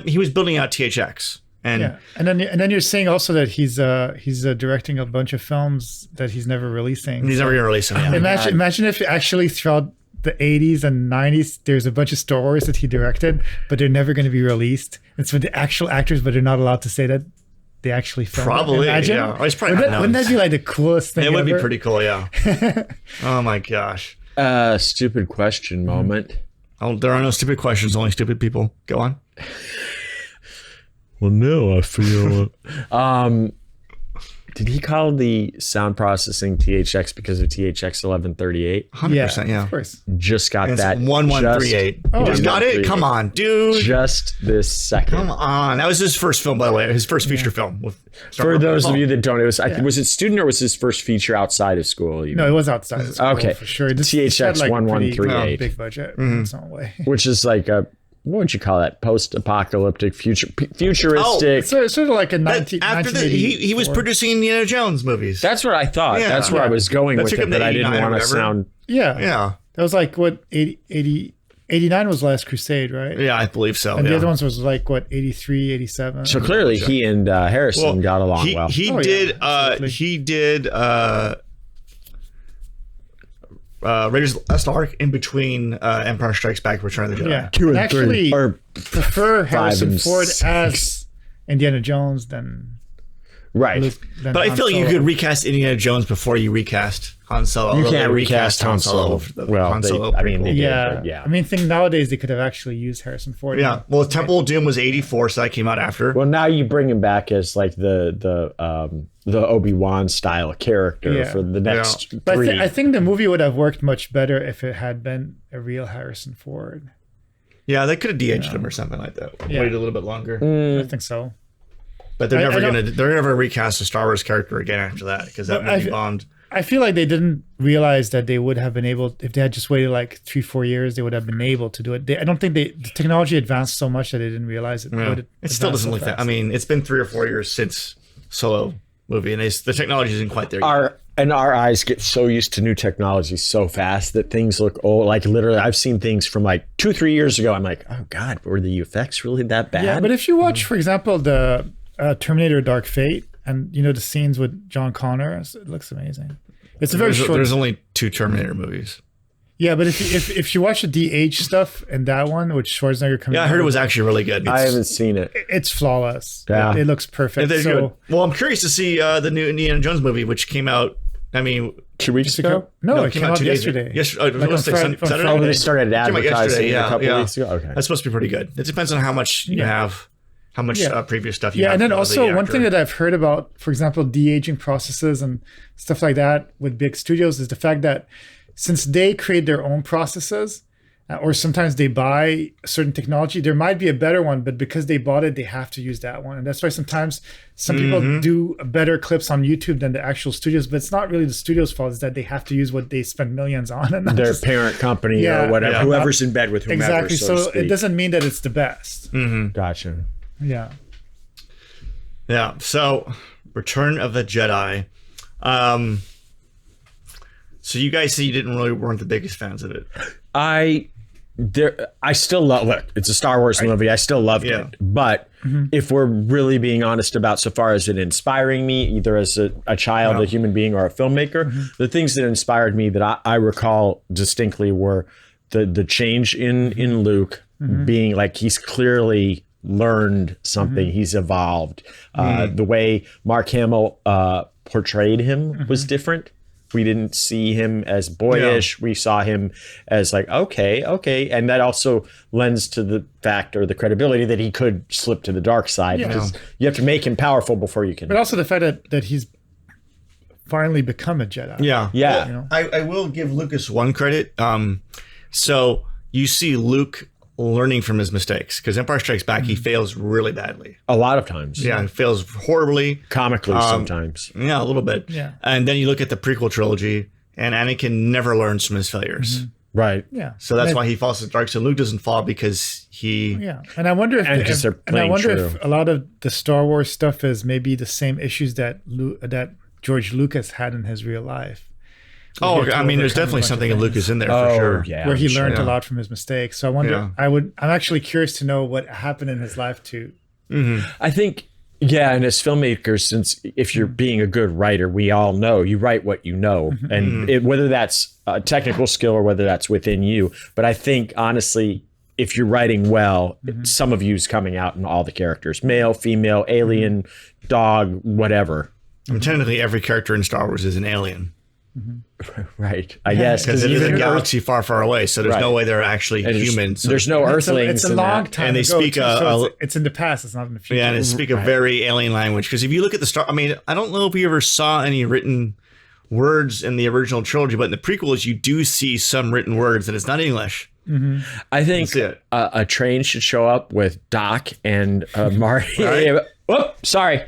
he was building out THX. And Yeah, and then you're saying also that he's directing a bunch of films that he's never releasing. he's never going to release them. Yeah. Imagine if actually throughout the 80s and 90s there's a bunch of Star Wars that he directed, but they're never going to be released. It's with the actual actors, but they're not allowed to say that they actually filmed it. Probably, Imagine. yeah. Oh, he's probably Wouldn't not wouldn't that known. be like the coolest thing It would be ever? pretty cool, yeah. Oh my gosh. Stupid question moment. Oh, there are no stupid questions, only stupid people. Go on. Well, no, I feel. Did he call the sound processing THX because of THX 1138? 100%, yeah. Of course. Just got It's that. 1138. Oh, You just got it? 1138. Come on, dude. Just this second. Come on. That was his first film, by the way. His first feature film. With Star For Wars. those of Oh. you that don't, it was was it student or was his first feature outside of school? Even? No, it was outside of school, Okay. for sure. THX had, like, 1138. pretty big budget in some way. Which is like a what would you call that? Post-apocalyptic, futuristic. So sort of like a After he was 1984. producing Indiana Jones movies. That's what I thought. Yeah. That's where I was going That with took it, him to but I didn't 89 or want to whatever. sound. Yeah. Yeah. That was like what 89 was Last Crusade, right? Yeah, I believe so. And yeah. the other ones was like what 83, 87. So clearly, he and Harrison got along he, well. He Oh, yeah, did. absolutely. He did. Raiders of the Lost Ark in between Empire Strikes Back, Return of the Jedi. Yeah. 2 and I actually 3, or prefer Harrison and Ford 6. as Indiana Jones than right. Luke. Than But I Han feel like you Solo. could recast Indiana Jones before you recast Han Solo. You Although can't they recast Han Solo. Well, Han they- Solo I mean, prequel. they did. Yeah. but yeah. I mean, think nowadays they could have actually used Harrison Ford. Yeah. Well, Temple of Doom was 84, so that came out after. Well, now you bring him back as like the Obi-Wan style character Yeah. for the next But three. I think the movie would have worked much better if it had been a real Harrison Ford. Yeah, they could have de-aged him or something like that. Yeah. Waited a little bit longer. I think so. But they're I never don't- gonna. They're never recast a Star Wars character again after that because that But movie bombed. I feel like they didn't realize that they would have been able, if they had just waited like 3-4 years, they would have been able to do it. I don't think the technology advanced so much that they didn't realize it. Yeah. would It still advance doesn't so look that. fast. I mean, it's been 3 or 4 years since Solo movie, and the technology isn't quite there yet. Our eyes get so used to new technology so fast that things look old. Like literally, I've seen things from like 2-3 years ago. I'm like, oh God, were the effects really that bad? Yeah, but if you watch, for example, the Terminator Dark Fate, and you know the scenes with John Connor, it looks amazing. It's a very short. There's only 2 Terminator movies. Yeah, but if you watch the DH stuff and that one, which Schwarzenegger coming, Yeah, I heard it was actually really good. I haven't seen it. it's flawless. Yeah. It looks perfect. They're So good. Well, I'm curious to see the new Indiana Jones movie, which came out. I mean, 2 weeks ago? no, it came out 2 days yesterday. yesterday. Like on Friday- on Saturday? Oh, they started Came out advertising yesterday, a couple weeks ago? Okay. That's supposed to be pretty good. It depends on how much you have, how much Yeah. previous stuff you Yeah, have. and then from also the one actor. thing that I've heard about, for example, de-aging processes and stuff like that with big studios is the fact that since they create their own processes, or sometimes they buy certain technology, there might be a better one, but because they bought it, they have to use that one. And that's why sometimes some people do better clips on YouTube than the actual studios, but it's not really the studio's fault, it's that they have to use what they spend millions on. And not Their just- parent company Yeah. or whatever, Yeah. whoever's in bed with whomever. exactly. So, So to it speak. doesn't mean that it's the best. Gotcha. Yeah. Yeah. So, Return of the Jedi. So you guys say you weren't the biggest fans of it. I still love. Look, it's a Star Wars movie. I still loved Yeah. it. But if we're really being honest about so far as it inspiring me, either as a child, a human being, or a filmmaker, the things that inspired me that I recall distinctly were the change in Luke being like he's clearly learned something. He's evolved. The way Mark Hamill portrayed him was different. We didn't see him as boyish. We saw him as like, okay. And that also lends to the fact or the credibility that he could slip to the dark side because you have to make him powerful before you can. But also the fact that he's finally become a Jedi. Yeah. Yeah. You know? I will give Lucas one credit. So you see Luke learning from his mistakes because Empire Strikes Back, he fails really badly. A lot of times. Yeah, he fails horribly. Comically sometimes. Yeah, a little bit. Yeah. And then you look at the prequel trilogy, and Anakin never learns from his failures. Right. Yeah. So that's why he falls to the dark side. Luke doesn't fall because he... Yeah. And I wonder if, if a lot of the Star Wars stuff is maybe the same issues that George Lucas had in his real life. Oh, I mean, there's definitely something in Lucas in there for sure. Yeah, where he learned a lot from his mistakes. So I wonder, I'm actually curious to know what happened in his life too. I think, and as filmmakers, since if you're being a good writer, we all know you write what you know, and whether that's a technical skill or whether that's within you. But I think, honestly, if you're writing well, some of you's coming out in all the characters, male, female, alien, dog, whatever. And technically, every character in Star Wars is an alien. Right, I guess because it is a galaxy far, far away, so there's no way they're actually humans. There's no Earthlings. It's a long time and they ago, speak so it's in the past. It's not in the future. Yeah, and they speak a very alien language. Because if you look at I mean, I don't know if you ever saw any written words in the original trilogy, but in the prequels, you do see some written words, and it's not English. I think a train should show up with Doc and Marty. Right? Oh, sorry.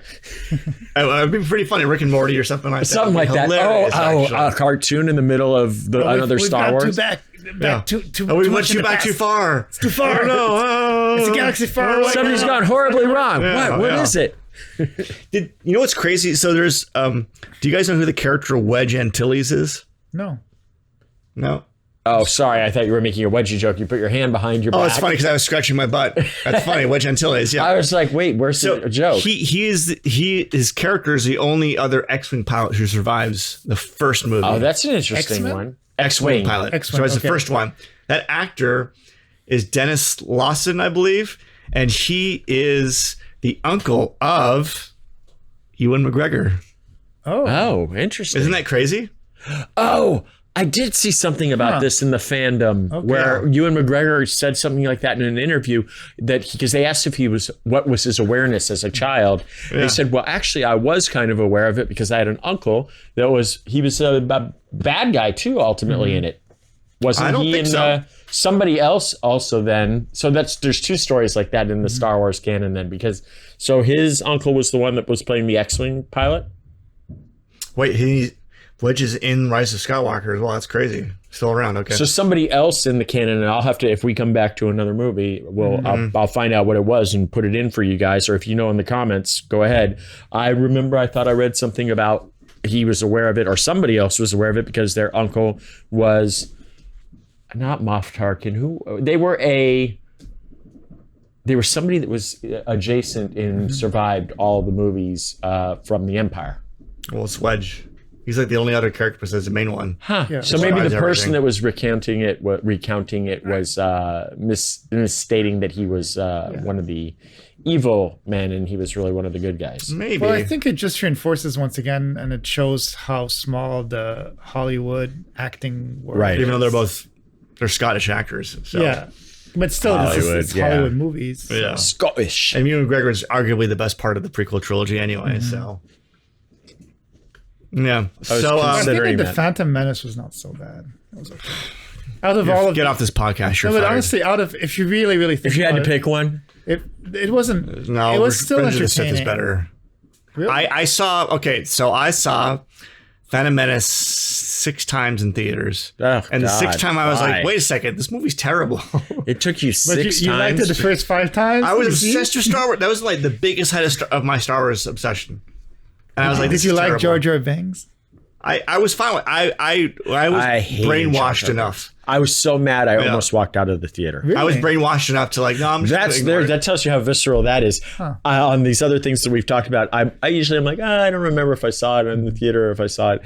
It'd be pretty funny, Rick and Morty or something like that. Something like that. A cartoon in the middle of another Star Wars. We went back too far. It's too far. No, it's a galaxy far away. Something's gone horribly wrong. What is it? You know what's crazy? So there's, do you guys know who the character Wedge Antilles is? No. Oh, sorry. I thought you were making a wedgie joke. You put your hand behind your back. Oh, it's funny because I was scratching my butt. That's funny. Wedge Antilles. Yeah. I was like, wait, where's the joke? His character is the only other X-Wing pilot who survives the first movie. Oh, that's an interesting one. X-Wing pilot. So it's the first one. That actor is Dennis Lawson, I believe. And he is the uncle of Ewan McGregor. Oh, interesting. Isn't that crazy? Oh, I did see something about this in the fandom where Ewan McGregor said something like that in an interview because they asked if what was his awareness as a child. Yeah. He said, well, actually, I was kind of aware of it because I had an uncle he was a bad guy too, ultimately in it. Wasn't he in somebody else also then? So there's two stories like that in the Star Wars canon then so his uncle was the one that was playing the X-Wing pilot? Wait, Wedge is in Rise of Skywalker as well. That's crazy. Still around. Okay. So somebody else in the canon, and I'll have to, if we come back to another movie, I'll find out what it was and put it in for you guys. Or if you know in the comments, go ahead. I thought I read something about he was aware of it, or somebody else was aware of it because their uncle was not Moff Tarkin. They were somebody that was adjacent and survived all the movies from the Empire. Well, it's Wedge. He's like the only other character besides the main one. Yeah. So maybe the person that was recounting it was misstating that he was one of the evil men and he was really one of the good guys. Maybe. Well, I think it just reinforces once again, and it shows how small the Hollywood acting world is. Even though they're Scottish actors. So. Yeah. But still, it's Hollywood movies. Yeah. Scottish. And Ewan McGregor is arguably the best part of the prequel trilogy anyway, so... Yeah. So I think the Phantom Menace was not so bad. It was okay. Get off this podcast. But honestly, if you really think, if you had to pick one, it wasn't. No, it was still Revenge of entertaining. the Sith is better. Really? I saw Phantom Menace 6 times in theaters, and the 6th time I was like, wait a second, this movie's terrible. It took you 6 times. You liked it the first 5 times. I was obsessed with Star Wars. That was like the biggest height of my Star Wars obsession. And I was like, did you like Jar Jar Binks? I was fine with I was brainwashed enough. I was so mad I almost walked out of the theater. Really? I was brainwashed enough to like, no, I'm just that tells you how visceral that is. On these other things that we've talked about, I usually I'm like, I don't remember if I saw it in the theater or if I saw it.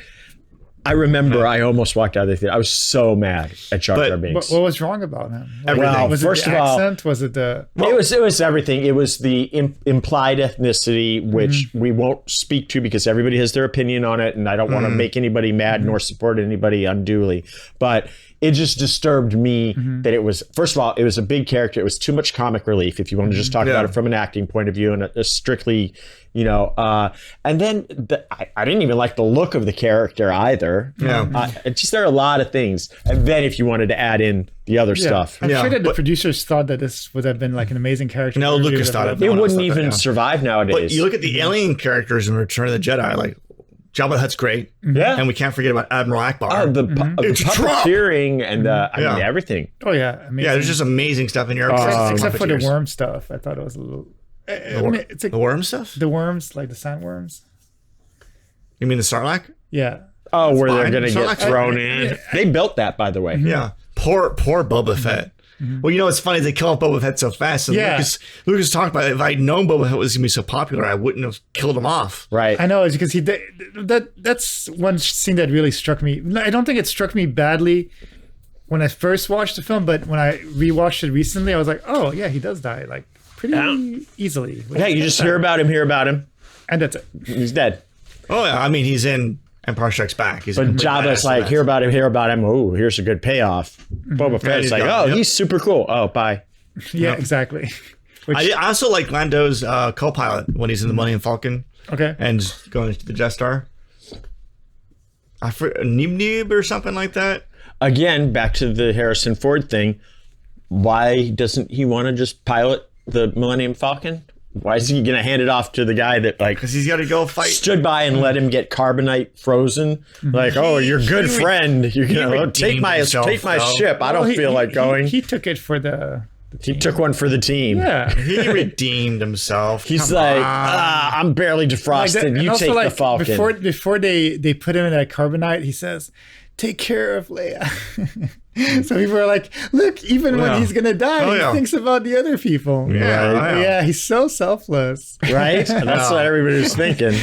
I remember I almost walked out of the theater. I was so mad at Jar Jar Binks. What was wrong about him? Like, Well, was first it the of all- accent? Was it the? It was everything. It was the implied ethnicity, which we won't speak to because everybody has their opinion on it, and I don't want to make anybody mad nor support anybody unduly. But it just disturbed me that it was, first of all, it was a big character. It was too much comic relief if you want to just talk about it from an acting point of view and a strictly, and then I didn't even like the look of the character either. Yeah. It's just, there are a lot of things. And then if you wanted to add in the other stuff. I'm sure that the producers thought that this would have been like an amazing character. No, Lucas thought it. It No one else wouldn't thought that, even survive nowadays. But you look at the alien characters in Return of the Jedi, like Jabba the Hutt's great. Yeah. And we can't forget about Admiral Akbar. the It's Trump! puppeteering and I mean, Yeah. everything. Oh yeah, amazing. Yeah, there's just amazing stuff in here. except for the worm stuff. I thought it was a little. It's like The worm stuff? the worms, like the sandworms. You mean the Sarlacc? Yeah. Oh, where they're fine. going to get Sarlacc's thrown fine. in. They built that, by the way. Yeah. Poor Boba Fett. Well, it's funny they kill off Boba Fett so fast. And Yeah. Lucas talked about it. If I'd known Boba Fett was going to be so popular, I wouldn't have killed him off. Right. I know, it's because that's one scene that really struck me. I don't think it struck me badly when I first watched the film, but when I rewatched it recently, I was like, oh yeah, he does die like pretty easily. Yeah, you just hear about him. and that's it. He's dead. Oh, yeah. I mean, he's in Empire Strikes Back. He's But in Jabba's like, hear about him. Oh, here's a good payoff. Boba Fett's he's like, gone. oh, Yep. he's super cool. Oh, bye. Yeah, exactly. Which, I also like Lando's co-pilot when he's in the Millennium Falcon okay. and going to the Death Star. Neeb or something like that. Again, back to the Harrison Ford thing. Why doesn't he want to just pilot the Millennium Falcon? Why is he going to hand it off to the guy that like Because he's got to go fight. stood by and let him get carbonite frozen? Like, oh, your good friend. You're going to take my himself, though. ship. I don't feel like going. He took it for the He took one for the team. yeah. He redeemed himself. He's Come like, on. I'm barely defrosted. And you also, take like, the Falcon. Before they put him in that carbonite, he says, "Take care of Leia." So people are like, "Look, even Yeah. when he's gonna die, Oh, he yeah. thinks about the other people." Yeah, Right. yeah. He's so selfless. Right? And that's what everybody was thinking.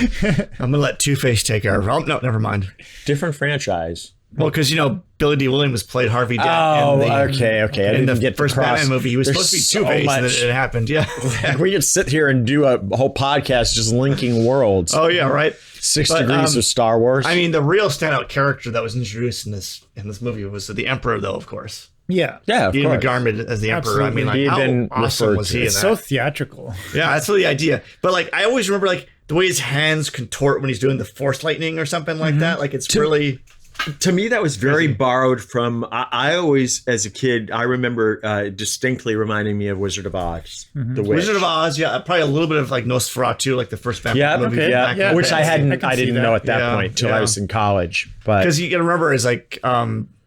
I'm gonna let Two-Face take care of it. Oh, no, never mind. Different franchise. Well, because Billy D. Williams played Harvey Dent Oh, in the, okay. I in didn't the get first the cross. Batman movie. He was There's supposed to be so Two-Face, and much. it happened. Yeah. We could sit here and do a whole podcast just linking worlds. Oh yeah, right. 6 But, degrees of Star Wars. I mean, the real standout character that was introduced in this movie was the Emperor, though. Of course, Yeah. yeah, of Ian course. McDiarmid as the Emperor. I mean, like, He had how been awesome referred was to. he in It's that? so theatrical. Yeah, that's really the idea. But like, I always remember like the way his hands contort when he's doing the Force lightning or something like that. Like, it's really. To me, that was very borrowed from. I always, as a kid, I remember distinctly reminding me of Wizard of Oz, the witch. Wizard of Oz, yeah, probably a little bit of like Nosferatu, like the first vampire Yeah, movie. okay, back in yeah, the which day. I hadn't. can I see didn't that. know at that Yeah, point till I yeah. was in college. But Because you got to remember is like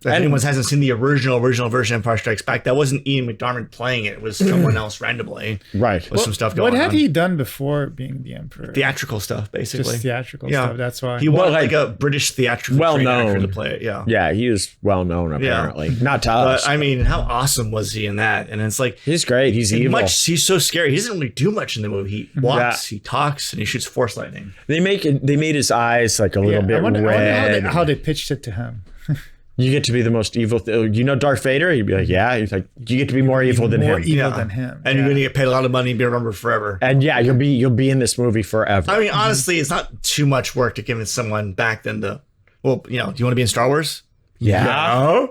if anyone hasn't seen the original version of Empire Strikes Back, that wasn't Ian McDiarmid playing it. It was someone else randomly right, with some stuff going What on. had he done before being the Emperor? Theatrical stuff, basically. Just theatrical Yeah. stuff. That's why. He wanted like, like a British theatrical well trained actor known. to play it. Yeah. yeah, he is well known apparently. Not to us. But I mean, how awesome was he in that? And it's like He's great. He's evil. he's so scary. He doesn't really do much in the movie. He walks, he talks, and he shoots force lightning. They made his eyes like a little Yeah, bit I wonder red. how they pitched it to him. You get to be the most evil. Darth Vader? He'd be like, yeah. He's like, you get to be more evil than More him. evil Yeah. than him. And you're gonna get paid a lot of money and be remembered forever. And yeah, you'll be in this movie forever. I mean, honestly, it's not too much work to give someone back than do you want to be in Star Wars? yeah.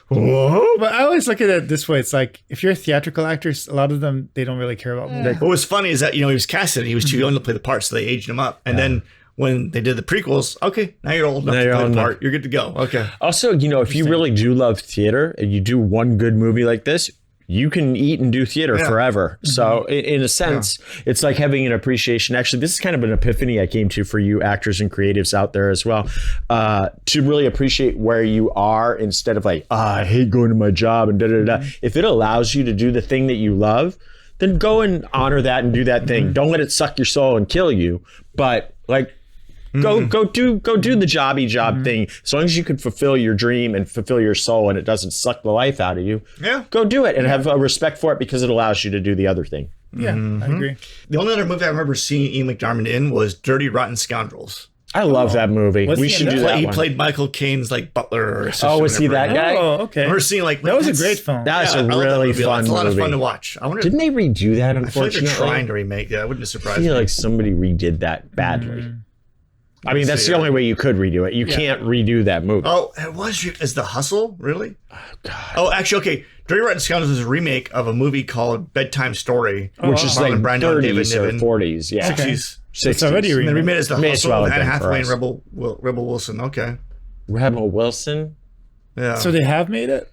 Whoa. But I always look at it this way. It's like if you're a theatrical actor, a lot of them they don't really care about movies. What was funny is that he was casted. He was too young to play the part, so they aged him up. And then when they did the prequels, okay, now you're old enough Now to you're play old the enough. part. You're good to go. Okay. Also, if you really do love theater and you do one good movie like this, you can eat and do theater forever. So in a sense, it's like having an appreciation. Actually, this is kind of an epiphany I came to for you actors and creatives out there as well, to really appreciate where you are instead of like, I hate going to my job and da-da-da. If it allows you to do the thing that you love, then go and honor that and do that thing. Don't let it suck your soul and kill you. But like, go do the jobby job thing. As long as you can fulfill your dream and fulfill your soul and it doesn't suck the life out of you, go do it and have a respect for it because it allows you to do the other thing. Yeah, I agree. The only other movie I remember seeing Ian McDiarmid in was Dirty Rotten Scoundrels. I love that movie. Was We he in should do that? that He one. played Michael Caine's like butler or assistant. Oh, was he that guy? Oh, okay. I remember seeing like That was a that's- great film. That was Yeah, a I love that really movie. fun It's a lot of movie. fun to watch. I wonder. Didn't they redo that, I feel like they're unfortunately? trying to remake that. It wouldn't surprise I me. feel like somebody redid that badly. I mean, that's see, the only way you could redo it. You can't redo that movie. Oh, it was. Is The Hustle really? Oh, God. Oh, actually, okay. Dirty Rotten Scoundrels is a remake of a movie called Bedtime Story, Which is like Marlon Brando and David 30s or Niven. 40s. Yeah. Okay. 60s. It's already And they remade it as The May as Hustle well with have Anne been for Hathaway and us. Rebel Wilson. Okay. Rebel Wilson. Yeah. So they have made it,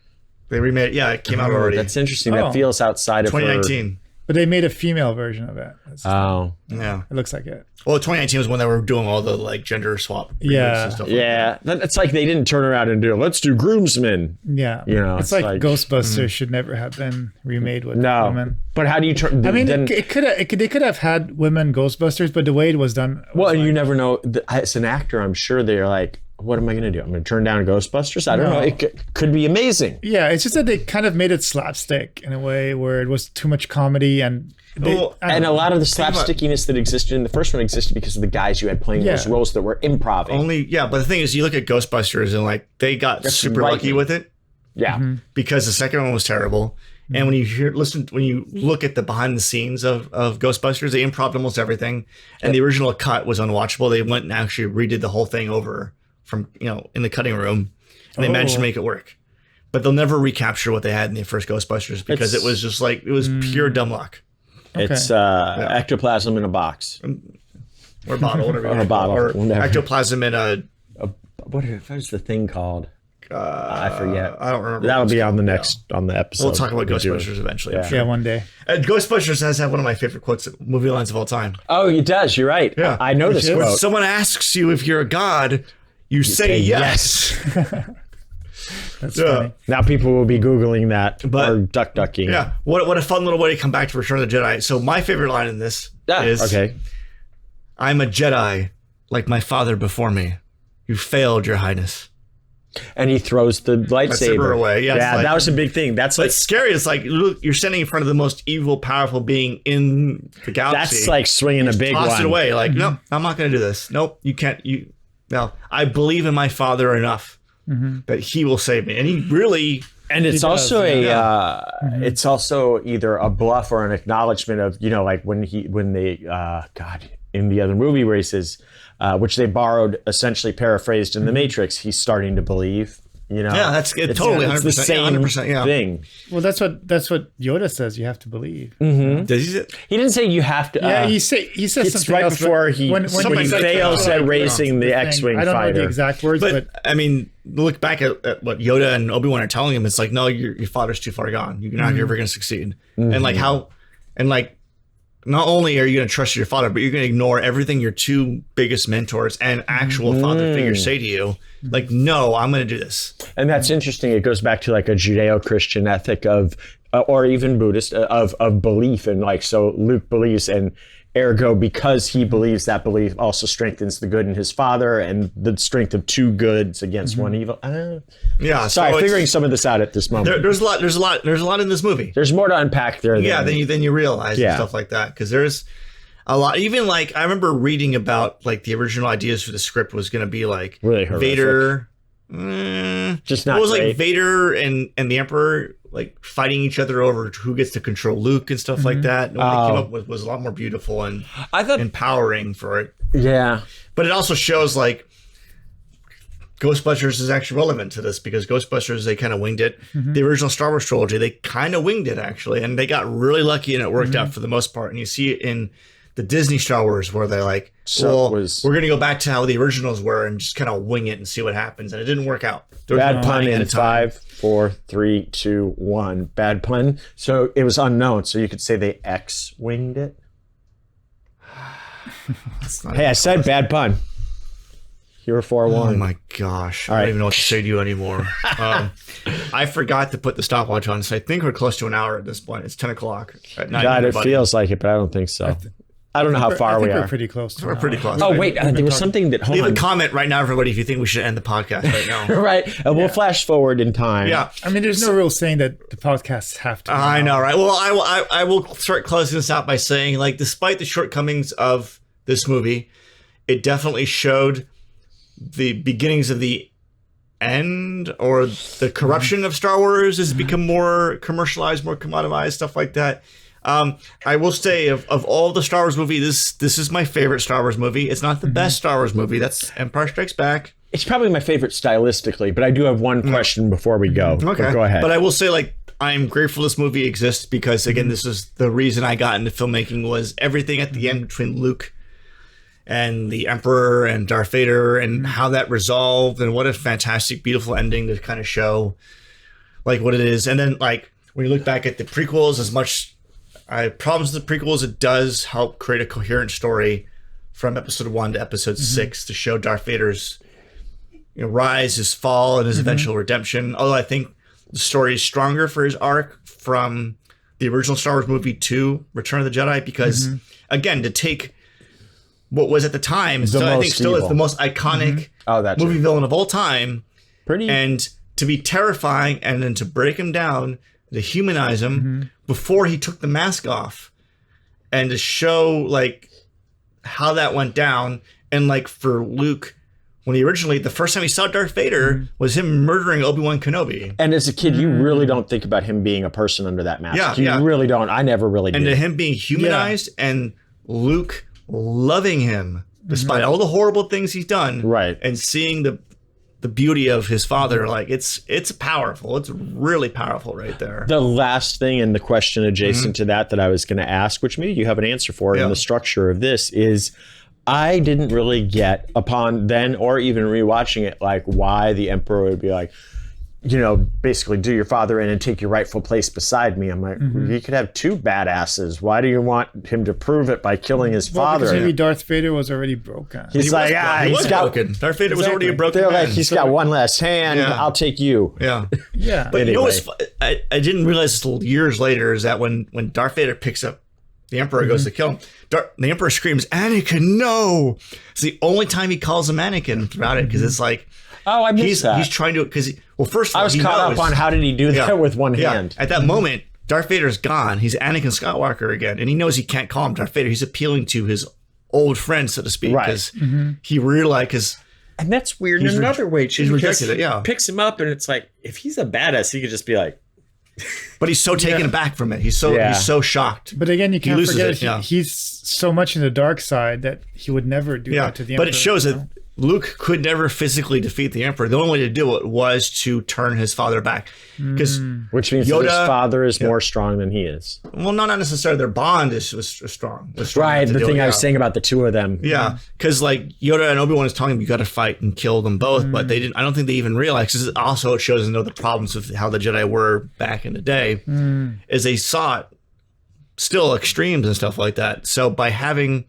they remade it. Yeah, it came out already. That's interesting. Oh. That feels outside of her. 2019. but they made a female version of it. Oh. Yeah. It looks like it. Well, 2019 was when they were doing all the like gender swap. reboots Yeah. And stuff Yeah. It's like they didn't turn around and do, let's do groomsmen. Yeah. You know, it's it's like Ghostbusters should never have been remade with No. women. But how do you turn? I mean, then, they could have had women Ghostbusters, but the way it was done. Was well, and you like- never know. As an actor, I'm sure they're like, what am I going to do? I'm going to turn down Ghostbusters? I don't know. It could be amazing. Yeah, it's just that they kind of made it slapstick in a way where it was too much comedy and. Well, And a lot of the about- slapstickiness that existed in the first one existed because of the guys you had playing those Yeah. roles that were improv. But the thing is, you look at Ghostbusters and like they got super right. lucky with it Yeah. because the second one was terrible. And when you when you look at the behind the scenes of Ghostbusters, they improv almost everything, and the original cut was unwatchable. They went and actually redid the whole thing over from in the cutting room, and they managed to make it work. But they'll never recapture what they had in the first Ghostbusters because it was just like it was pure dumb luck. It's ectoplasm in a box. Or a bottle, whatever. Or a bottle, or whatever. ectoplasm in a. What was the thing called? I forget. I don't remember. That'll be on the next on the episode. We'll talk about we do. Ghostbusters eventually. I'm sure. Yeah, one day. Ghostbusters has had one of my favorite quotes, movie lines of all time. Oh, it does. You're right. Yeah. I know this is? When quote. someone asks you if you're a god, you say yes. That's Yeah. funny. Now people will be Googling that But- or ducking. Yeah. What a fun little way to come back to Return of the Jedi. So my favorite line in this is, Okay. I'm a Jedi like my father before me. You failed, Your Highness. And he throws the lightsaber away. Yeah, it's like- that was a big thing. That's like It's scary. It's like, look, you're standing in front of the most evil, powerful being in the galaxy. that's like swinging a big Toss one. it away. Like, no, I'm not going to do this. Nope, you can't. No, I believe in my father enough that he will save me. And he really, And it's does, also yeah. it's also either a bluff or an acknowledgement of, like when they God, in the other movie where he says, which they borrowed, essentially paraphrased in the Matrix, he's starting to believe, yeah, that's it, totally 100%. It's the same 100%, yeah. thing. Well, that's what Yoda says. You have to believe. Does he? He didn't say you have to. Yeah, he says it's something right else, but before he when Somebody he said- fails like, at raising the thing, X-wing I don't know fighter. the exact words, But but I mean, look back at what Yoda and Obi-Wan are telling him. It's like, no, your father's too far gone. You're not ever going to succeed. And like how, and like, not only are you going to trust your father, but you're going to ignore everything your two biggest mentors and actual father figures say to you. Like, no, I'm going to do this. And that's interesting. It goes back to like a Judeo-Christian ethic of, or even Buddhist of belief, and like so Luke believes, and ergo because he believes, that belief also strengthens the good in his father and the strength of two goods against one evil. Yeah. Sorry, so figuring it's- some of this out at this moment. there's a lot in this movie. There's more to unpack there. Yeah, than, then you realize Yeah. and stuff like that, because there's a lot. Even like I remember reading about like the original ideas for the script was going to be like Really horrific. Vader. just not It was great. like Vader and the Emperor like fighting each other over who gets to control Luke and stuff like that. And what they came up with was a lot more beautiful and I thought, empowering for it. yeah. But it also shows like Ghostbusters is actually relevant to this, because Ghostbusters, they kind of winged it. The original Star Wars trilogy, they kind of winged it actually, and they got really lucky and it worked out for the most part. And you see it in the Disney Star Wars where they're like, So well, it was- we're going to go back to how the originals were and just kind of wing it and see what happens. And it didn't work out. There was Bad no pun planning in at a time. 5, 4, 3, 2, 1. Bad pun. So it was unknown. So you could say they X-winged it. That's not- Hey, I said bad pun. You were 4-1. Oh my gosh. I right. don't even know what to say to you anymore. I forgot to put the stopwatch on, so I think we're close to an hour at this point. It's 10 o'clock at night. God, it everybody. feels like it, but I don't think so. I don't know how far I think we we're are. pretty close. To We're an pretty hour. close. Oh, wait. There was something that... Hold Leave on. a comment right now, everybody, if you think we should end the podcast right now. Right. And we'll flash forward in time. Yeah. I mean, there's no real saying that the podcasts have to. I know, right? Well, I will start closing this out by saying, like, despite the shortcomings of this movie, it definitely showed the beginnings of the end or the corruption of Star Wars has become more commercialized, more commoditized, stuff like that. I will say of all the Star Wars movies, this is my favorite Star Wars movie. It's not the best Star Wars movie. That's Empire Strikes Back. It's probably my favorite stylistically, but I do have one question before we go. Okay. Go ahead. But I will say, like, I'm grateful this movie exists because, again, this is the reason I got into filmmaking was everything at the end between Luke and the Emperor and Darth Vader and how that resolved, and what a fantastic, beautiful ending to kind of show like what it is. And then like when you look back at the prequels, as much problems with the prequels, it does help create a coherent story from episode 1 to episode 6 to show Darth Vader's rise, his fall, and his eventual redemption. Although I think the story is stronger for his arc from the original Star Wars movie to Return of the Jedi because, again, to take what was at the time, I think still is the most iconic movie villain of all time. And to be terrifying and then to break him down, to humanize him before he took the mask off and to show like how that went down. And like for Luke, when he originally, the first time he saw Darth Vader was him murdering Obi-Wan Kenobi. And as a kid, you really don't think about him being a person under that mask. You really don't. I never really did. And to him being humanized and Luke loving him despite all the horrible things he's done, right? And seeing the beauty of his father, like it's powerful. It's really powerful right there. The last thing and the question adjacent to that I was going to ask, which maybe you have an answer for in the structure of this, is I didn't really get upon then or even rewatching it, like why the Emperor would be like, basically do your father in and take your rightful place beside me. I'm like, he could have two badasses. Why do you want him to prove it by killing his father? Because maybe Darth Vader was already broken. He's like, he's broken. Darth Vader was already a broken man. They're like, he's got one less hand. I'll take you. Yeah. Yeah. But anyway. I didn't realize until years later is that when Darth Vader picks up the Emperor goes to kill him, the Emperor screams, "Anakin, no!" It's the only time he calls him Anakin throughout it because it's like, oh, I missed that. He's trying to, because, first of all, I was caught up on how did he do that with one hand. At that moment, Darth Vader's gone. He's Anakin Skywalker again, and he knows he can't call him Darth Vader. He's appealing to his old friend, so to speak, because he realized, and that's weird in another way. He's rejected it, picks him up, and it's like, if he's a badass, he could just be like, but he's so taken aback from it. He's so shocked. But again, you can't forget he's so much in the dark side that he would never do that to the Emperor. But it shows that Luke could never physically defeat the Emperor. The only way to do it was to turn his father back. Which means that his father is more strong than he is. Well, not necessarily. Their bond was strong. Right, the thing I was saying about the two of them. Yeah, because like Yoda and Obi-Wan is telling him, you got to fight and kill them both, but they didn't. I don't think they even realized, because also it shows the problems of how the Jedi were back in the day, is they saw it still extremes and stuff like that. So by having...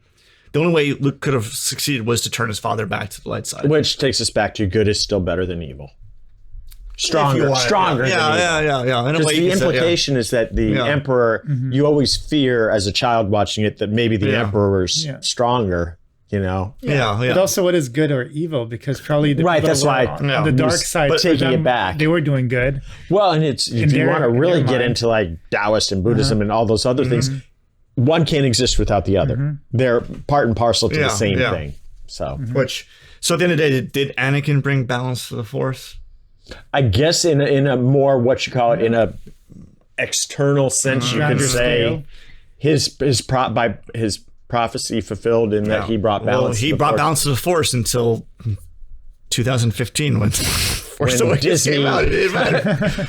The only way Luke could have succeeded was to turn his father back to the light side. Which takes us back to good is still better than evil. Stronger than evil. Yeah. Because the implication is that the Emperor, you always fear as a child watching it that maybe the Emperor's stronger, Yeah. But also, what is good or evil? Because probably the people that's why on the dark side, taking it back, they were doing good. Well, and it's if you want to really get into like Taoist and Buddhism and all those other things, one can't exist without the other. They're part and parcel to the same thing. So, so at the end of the day, did Anakin bring balance to the Force? I guess in a more in a external sense, you could say his prophecy fulfilled in that he brought balance. He brought balance to the Force until 2015 when Force Awakens came out. It didn't matter.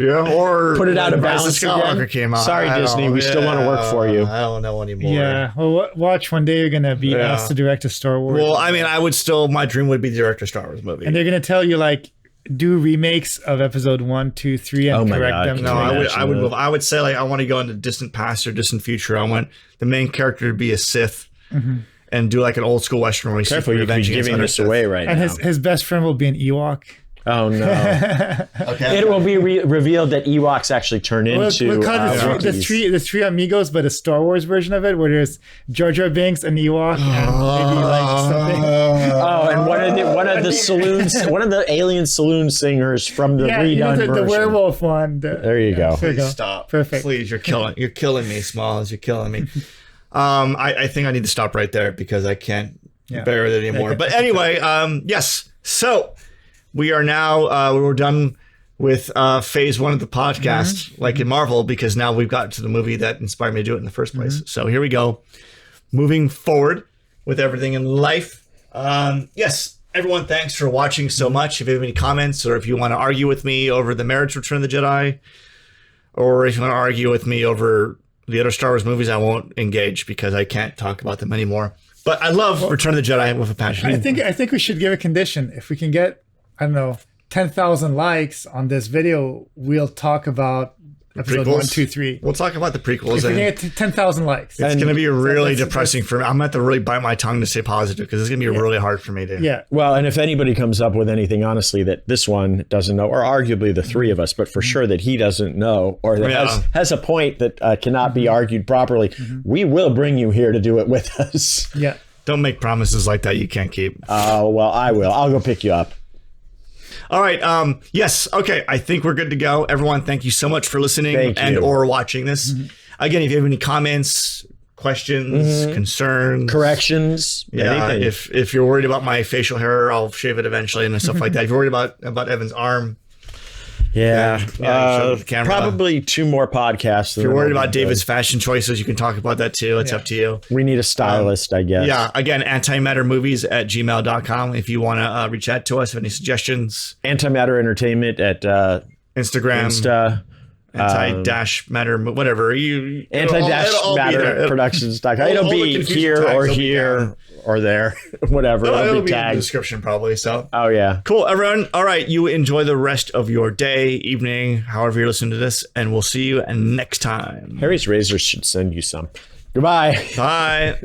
Or put it out of balance again. Came out. Sorry, Disney, we still want to work for you. I don't know anymore. Yeah, well, watch one day you're gonna be asked to direct a Star Wars. Well, I mean, I would still. My dream would be to direct a Star Wars movie, and they're gonna tell you like do remakes of Episode 1, 2, 3, and correct them. No, I would say like I want to go into distant past or distant future. I want the main character to be a Sith. And do like an old school Western where he's giving this away right now. And his best friend will be an Ewok. Oh no! Okay. It will be revealed that Ewoks actually turn into the three amigos, but a Star Wars version of it, where there's Jar Jar Binks, an Ewok, and maybe like something. And one of the alien saloon singers from the redone version. The werewolf one. There you go. Stop. Perfect. Please, you're killing me, Smalls. You're killing me. I think I need to stop right there because I can't bear with it anymore. But anyway, yes. So we are now we're done with phase 1 of the podcast, like in Marvel, because now we've got to the movie that inspired me to do it in the first place. So here we go. Moving forward with everything in life. Yes, everyone, thanks for watching so much. If you have any comments, or if you want to argue with me over the merits of Return of the Jedi, or if you want to argue with me over the other Star Wars movies, I won't engage because I can't talk about them anymore. But I love Return of the Jedi with a passion. I think we should give a condition. If we can get, I don't know, 10,000 likes on this video, we'll talk about episode 1, 2, 3. We'll talk about the prequels. If we can get 10,000 likes. It's going to be really depressing for me. I'm going to have to really bite my tongue to stay positive because it's going to be really hard for me to. Yeah. Well, and if anybody comes up with anything, honestly, that this one doesn't know, or arguably the three of us, but for sure that he doesn't know, or that has a point that cannot be argued properly, we will bring you here to do it with us. Yeah. Don't make promises like that you can't keep. Oh, well, I will. I'll go pick you up. All right. Yes. Okay. I think we're good to go. Everyone, thank you so much for listening and or watching this. Again, if you have any comments, questions, concerns, corrections, anything. If you're worried about my facial hair, I'll shave it eventually and stuff like that. If you're worried about Evan's arm, probably 2 more podcasts. If you're worried about David's fashion choices, you can talk about that too. It's up to you. We need a stylist, I guess. Yeah. Again, antimattermovies@gmail.com if you want to reach out to us, have any suggestions. Antimatter Entertainment at Instagram. Anti-matter, whatever. Anti-matterproductions.com. It'll be here or here or there, whatever. It'll be in the description probably. So. Oh yeah. Cool, everyone. All right, you enjoy the rest of your day, evening, however you're listening to this, and we'll see you next time. Harry's Razors should send you some. Goodbye. Bye.